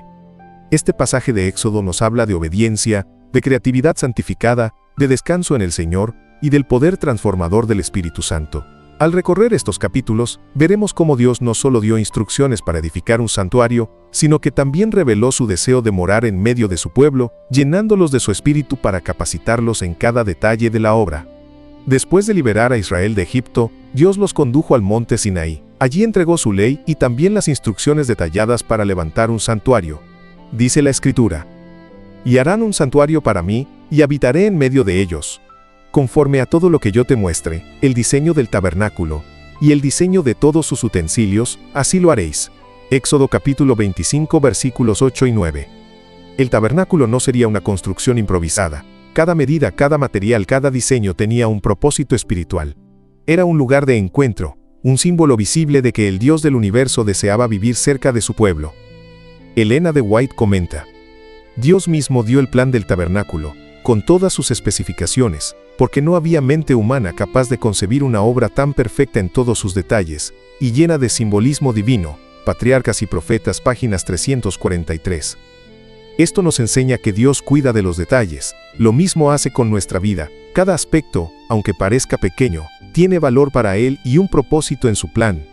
Este pasaje de Éxodo nos habla de obediencia, de creatividad santificada, de descanso en el Señor y del poder transformador del Espíritu Santo. Al recorrer estos capítulos, veremos cómo Dios no solo dio instrucciones para edificar un santuario, sino que también reveló su deseo de morar en medio de su pueblo, llenándolos de su espíritu para capacitarlos en cada detalle de la obra. Después de liberar a Israel de Egipto, Dios los condujo al monte Sinaí. Allí entregó su ley y también las instrucciones detalladas para levantar un santuario. Dice la Escritura: y harán un santuario para mí, y habitaré en medio de ellos. Conforme a todo lo que yo te muestre, el diseño del tabernáculo y el diseño de todos sus utensilios, así lo haréis. Éxodo capítulo 25 versículos 8 y 9. El tabernáculo no sería una construcción improvisada. Cada medida, cada material, cada diseño tenía un propósito espiritual. Era un lugar de encuentro, un símbolo visible de que el Dios del universo deseaba vivir cerca de su pueblo. Elena de White comenta: Dios mismo dio el plan del tabernáculo, con todas sus especificaciones, porque no había mente humana capaz de concebir una obra tan perfecta en todos sus detalles, y llena de simbolismo divino. Patriarcas y Profetas, páginas 343. Esto nos enseña que Dios cuida de los detalles. Lo mismo hace con nuestra vida. Cada aspecto, aunque parezca pequeño, tiene valor para Él y un propósito en su plan.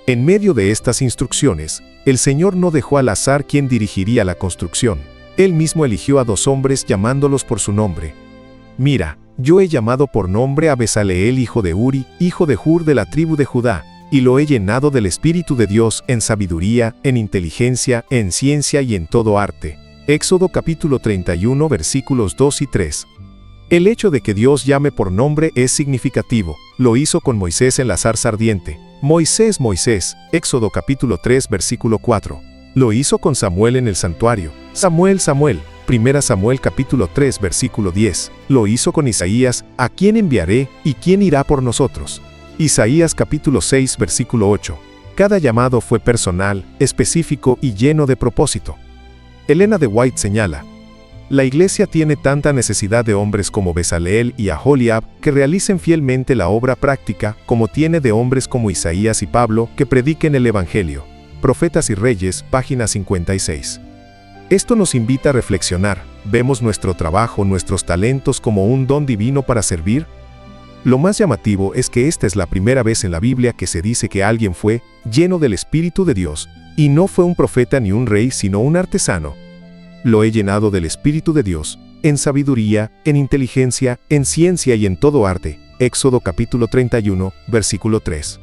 En medio de estas instrucciones, el Señor no dejó al azar quién dirigiría la construcción. Él mismo eligió a 2 hombres llamándolos por su nombre. Mira, yo he llamado por nombre a Bezaleel hijo de Uri, hijo de Hur de la tribu de Judá, y lo he llenado del Espíritu de Dios en sabiduría, en inteligencia, en ciencia y en todo arte. Éxodo capítulo 31 versículos 2 y 3. El hecho de que Dios llame por nombre es significativo. Lo hizo con Moisés en la zarza ardiente. Moisés, Moisés, Éxodo capítulo 3 versículo 4. Lo hizo con Samuel en el santuario. Samuel, Samuel, 1 Samuel capítulo 3 versículo 10. Lo hizo con Isaías: ¿a quién enviaré y quién irá por nosotros? Isaías capítulo 6 versículo 8. Cada llamado fue personal, específico y lleno de propósito. Elena de White señala: la Iglesia tiene tanta necesidad de hombres como Bezaleel y Aholiab que realicen fielmente la obra práctica, como tiene de hombres como Isaías y Pablo que prediquen el Evangelio. Profetas y Reyes, página 56. Esto nos invita a reflexionar. ¿Vemos nuestro trabajo, nuestros talentos como un don divino para servir? Lo más llamativo es que esta es la primera vez en la Biblia que se dice que alguien fue lleno del Espíritu de Dios, y no fue un profeta ni un rey, sino un artesano. Lo he llenado del Espíritu de Dios, en sabiduría, en inteligencia, en ciencia y en todo arte. Éxodo capítulo 31, versículo 3.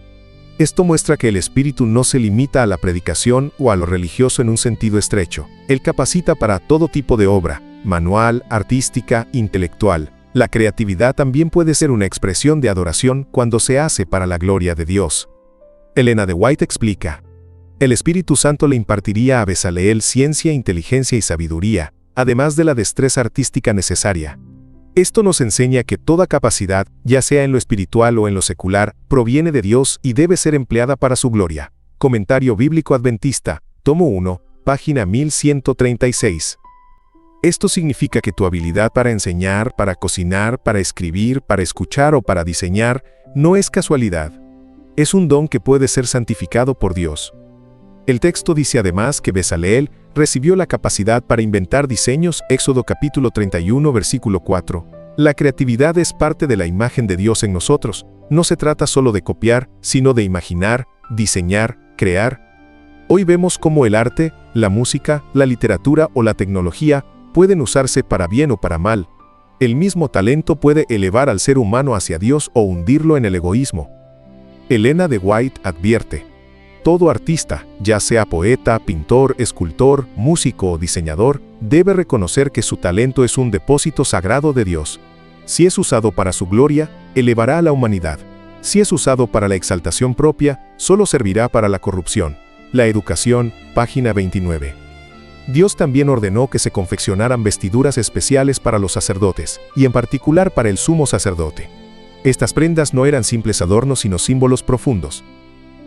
Esto muestra que el Espíritu no se limita a la predicación o a lo religioso en un sentido estrecho. Él capacita para todo tipo de obra, manual, artística, intelectual. La creatividad también puede ser una expresión de adoración cuando se hace para la gloria de Dios. Elena de White explica: el Espíritu Santo le impartiría a Bezaleel ciencia, inteligencia y sabiduría, además de la destreza artística necesaria. Esto nos enseña que toda capacidad, ya sea en lo espiritual o en lo secular, proviene de Dios y debe ser empleada para su gloria. Comentario Bíblico Adventista, tomo 1, página 1136. Esto significa que tu habilidad para enseñar, para cocinar, para escribir, para escuchar o para diseñar, no es casualidad. Es un don que puede ser santificado por Dios. El texto dice además que Bezaleel recibió la capacidad para inventar diseños. Éxodo capítulo 31 versículo 4. La creatividad es parte de la imagen de Dios en nosotros. No se trata solo de copiar, sino de imaginar, diseñar, crear. Hoy vemos cómo el arte, la música, la literatura o la tecnología pueden usarse para bien o para mal. El mismo talento puede elevar al ser humano hacia Dios o hundirlo en el egoísmo. Elena de White advierte: todo artista, ya sea poeta, pintor, escultor, músico o diseñador, debe reconocer que su talento es un depósito sagrado de Dios. Si es usado para su gloria, elevará a la humanidad. Si es usado para la exaltación propia, solo servirá para la corrupción. La educación, página 29. Dios también ordenó que se confeccionaran vestiduras especiales para los sacerdotes, y en particular para el sumo sacerdote. Estas prendas no eran simples adornos sino símbolos profundos.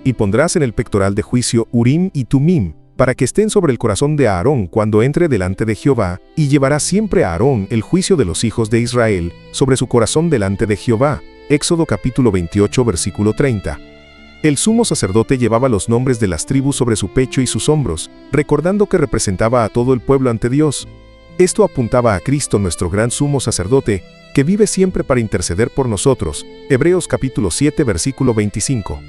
Y pondrás en el pectoral de juicio Urim y Tumim, para que estén sobre el corazón de Aarón cuando entre delante de Jehová, y llevará siempre a Aarón el juicio de los hijos de Israel sobre su corazón delante de Jehová. Éxodo capítulo 28 versículo 30. El sumo sacerdote llevaba los nombres de las tribus sobre su pecho y sus hombros, recordando que representaba a todo el pueblo ante Dios. Esto apuntaba a Cristo, nuestro gran sumo sacerdote, que vive siempre para interceder por nosotros. Hebreos capítulo 7 versículo 25.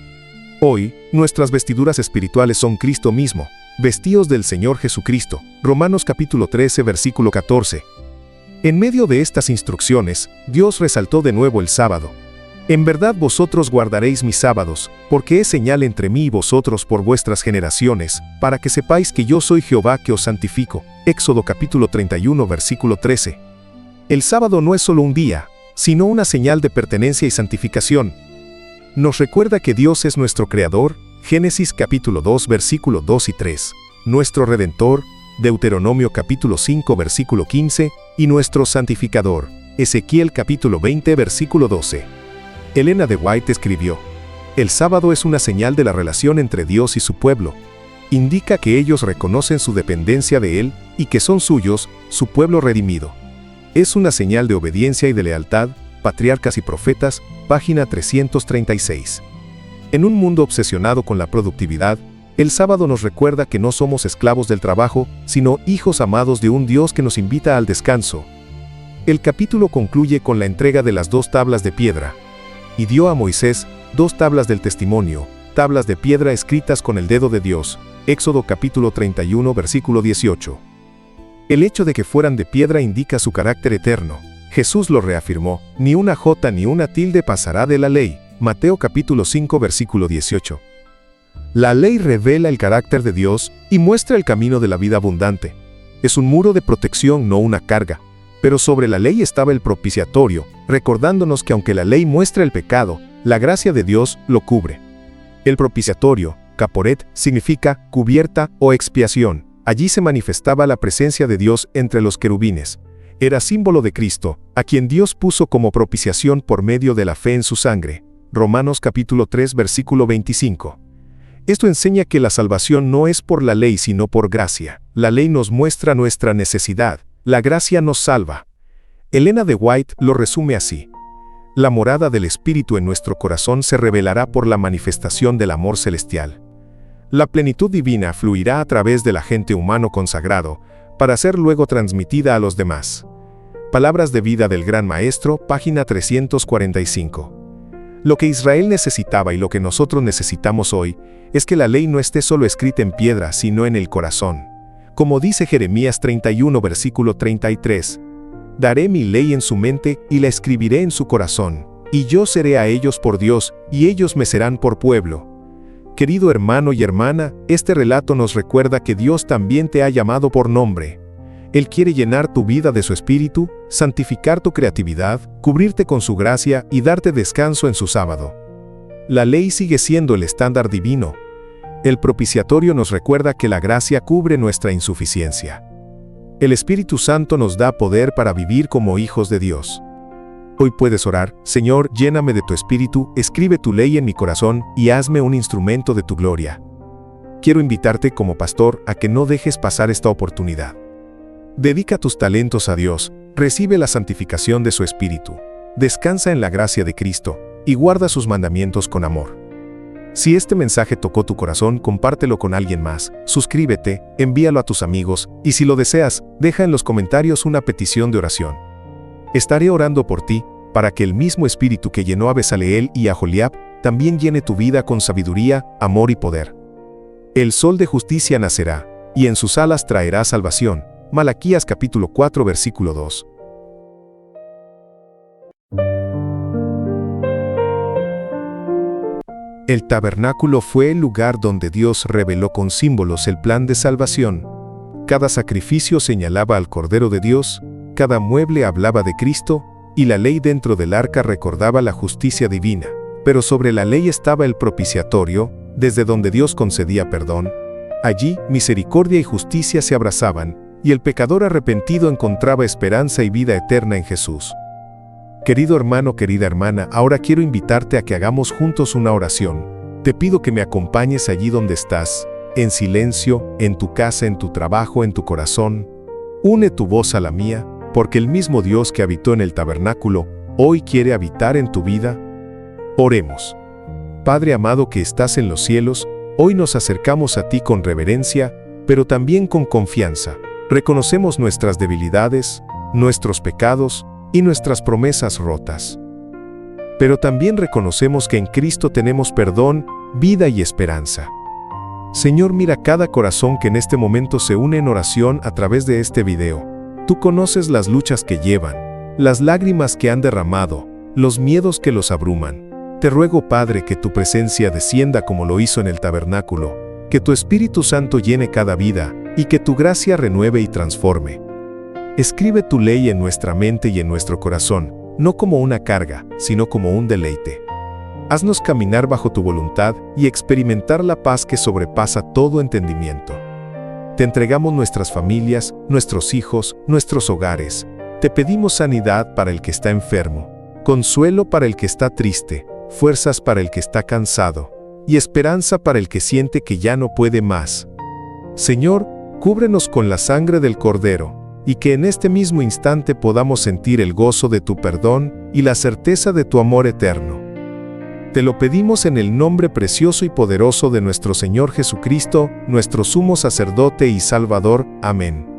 Hoy, nuestras vestiduras espirituales son Cristo mismo, vestidos del Señor Jesucristo. Romanos capítulo 13 versículo 14. En medio de estas instrucciones, Dios resaltó de nuevo el sábado. En verdad vosotros guardaréis mis sábados, porque es señal entre mí y vosotros por vuestras generaciones, para que sepáis que yo soy Jehová que os santifico. Éxodo capítulo 31 versículo 13. El sábado no es solo un día, sino una señal de pertenencia y santificación. Nos recuerda que Dios es nuestro Creador, Génesis capítulo 2 versículo 2 y 3, nuestro Redentor, Deuteronomio capítulo 5 versículo 15, y nuestro Santificador, Ezequiel capítulo 20 versículo 12. Elena de White escribió: el sábado es una señal de la relación entre Dios y su pueblo. Indica que ellos reconocen su dependencia de Él y que son suyos, su pueblo redimido. Es una señal de obediencia y de lealtad. Patriarcas y Profetas, página 336. En un mundo obsesionado con la productividad, el sábado nos recuerda que no somos esclavos del trabajo, sino hijos amados de un Dios que nos invita al descanso. El capítulo concluye con la entrega de las 2 tablas de piedra. Y dio a Moisés 2 tablas del testimonio, tablas de piedra escritas con el dedo de Dios. Éxodo capítulo 31 versículo 18. El hecho de que fueran de piedra indica su carácter eterno. Jesús lo reafirmó: ni una jota ni una tilde pasará de la ley. Mateo capítulo 5 versículo 18. La ley revela el carácter de Dios y muestra el camino de la vida abundante. Es un muro de protección, no una carga. Pero sobre la ley estaba el propiciatorio, recordándonos que aunque la ley muestra el pecado, la gracia de Dios lo cubre. El propiciatorio, caporet, significa cubierta o expiación. Allí se manifestaba la presencia de Dios entre los querubines. Era símbolo de Cristo, a quien Dios puso como propiciación por medio de la fe en su sangre. Romanos capítulo 3 versículo 25. Esto enseña que la salvación no es por la ley sino por gracia. La ley nos muestra nuestra necesidad. La gracia nos salva. Elena de White lo resume así: la morada del Espíritu en nuestro corazón se revelará por la manifestación del amor celestial. La plenitud divina fluirá a través del agente humano consagrado, para ser luego transmitida a los demás. Palabras de vida del Gran Maestro, página 345. Lo que Israel necesitaba y lo que nosotros necesitamos hoy, es que la ley no esté solo escrita en piedra, sino en el corazón. Como dice Jeremías 31 versículo 33, daré mi ley en su mente y la escribiré en su corazón, y yo seré a ellos por Dios, y ellos me serán por pueblo. Querido hermano y hermana, este relato nos recuerda que Dios también te ha llamado por nombre. Él quiere llenar tu vida de su espíritu, santificar tu creatividad, cubrirte con su gracia y darte descanso en su sábado. La ley sigue siendo el estándar divino. El propiciatorio nos recuerda que la gracia cubre nuestra insuficiencia. El Espíritu Santo nos da poder para vivir como hijos de Dios. Hoy puedes orar: Señor, lléname de tu Espíritu, escribe tu ley en mi corazón y hazme un instrumento de tu gloria. Quiero invitarte como pastor a que no dejes pasar esta oportunidad. Dedica tus talentos a Dios, recibe la santificación de su Espíritu, descansa en la gracia de Cristo y guarda sus mandamientos con amor. Si este mensaje tocó tu corazón, compártelo con alguien más, suscríbete, envíalo a tus amigos y si lo deseas, deja en los comentarios una petición de oración. Estaré orando por ti, para que el mismo Espíritu que llenó a Bezaleel y a Joliab, también llene tu vida con sabiduría, amor y poder. El sol de justicia nacerá, y en sus alas traerá salvación. Malaquías capítulo 4 versículo 2. El tabernáculo fue el lugar donde Dios reveló con símbolos el plan de salvación. Cada sacrificio señalaba al Cordero de Dios, cada mueble hablaba de Cristo, y la ley dentro del arca recordaba la justicia divina. Pero sobre la ley estaba el propiciatorio, desde donde Dios concedía perdón. Allí, misericordia y justicia se abrazaban, y el pecador arrepentido encontraba esperanza y vida eterna en Jesús. Querido hermano, querida hermana, ahora quiero invitarte a que hagamos juntos una oración. Te pido que me acompañes allí donde estás, en silencio, en tu casa, en tu trabajo, en tu corazón. Une tu voz a la mía, porque el mismo Dios que habitó en el tabernáculo, hoy quiere habitar en tu vida. Oremos. Padre amado que estás en los cielos, hoy nos acercamos a ti con reverencia, pero también con confianza. Reconocemos nuestras debilidades, nuestros pecados y nuestras promesas rotas. Pero también reconocemos que en Cristo tenemos perdón, vida y esperanza. Señor, mira cada corazón que en este momento se une en oración a través de este video. Tú conoces las luchas que llevan, las lágrimas que han derramado, los miedos que los abruman. Te ruego, Padre, que tu presencia descienda como lo hizo en el tabernáculo, que tu Espíritu Santo llene cada vida y que tu gracia renueve y transforme. Escribe tu ley en nuestra mente y en nuestro corazón, no como una carga, sino como un deleite. Haznos caminar bajo tu voluntad y experimentar la paz que sobrepasa todo entendimiento. Te entregamos nuestras familias, nuestros hijos, nuestros hogares. Te pedimos sanidad para el que está enfermo, consuelo para el que está triste, fuerzas para el que está cansado, y esperanza para el que siente que ya no puede más. Señor, cúbrenos con la sangre del Cordero, y que en este mismo instante podamos sentir el gozo de tu perdón y la certeza de tu amor eterno. Te lo pedimos en el nombre precioso y poderoso de nuestro Señor Jesucristo, nuestro sumo sacerdote y Salvador. Amén.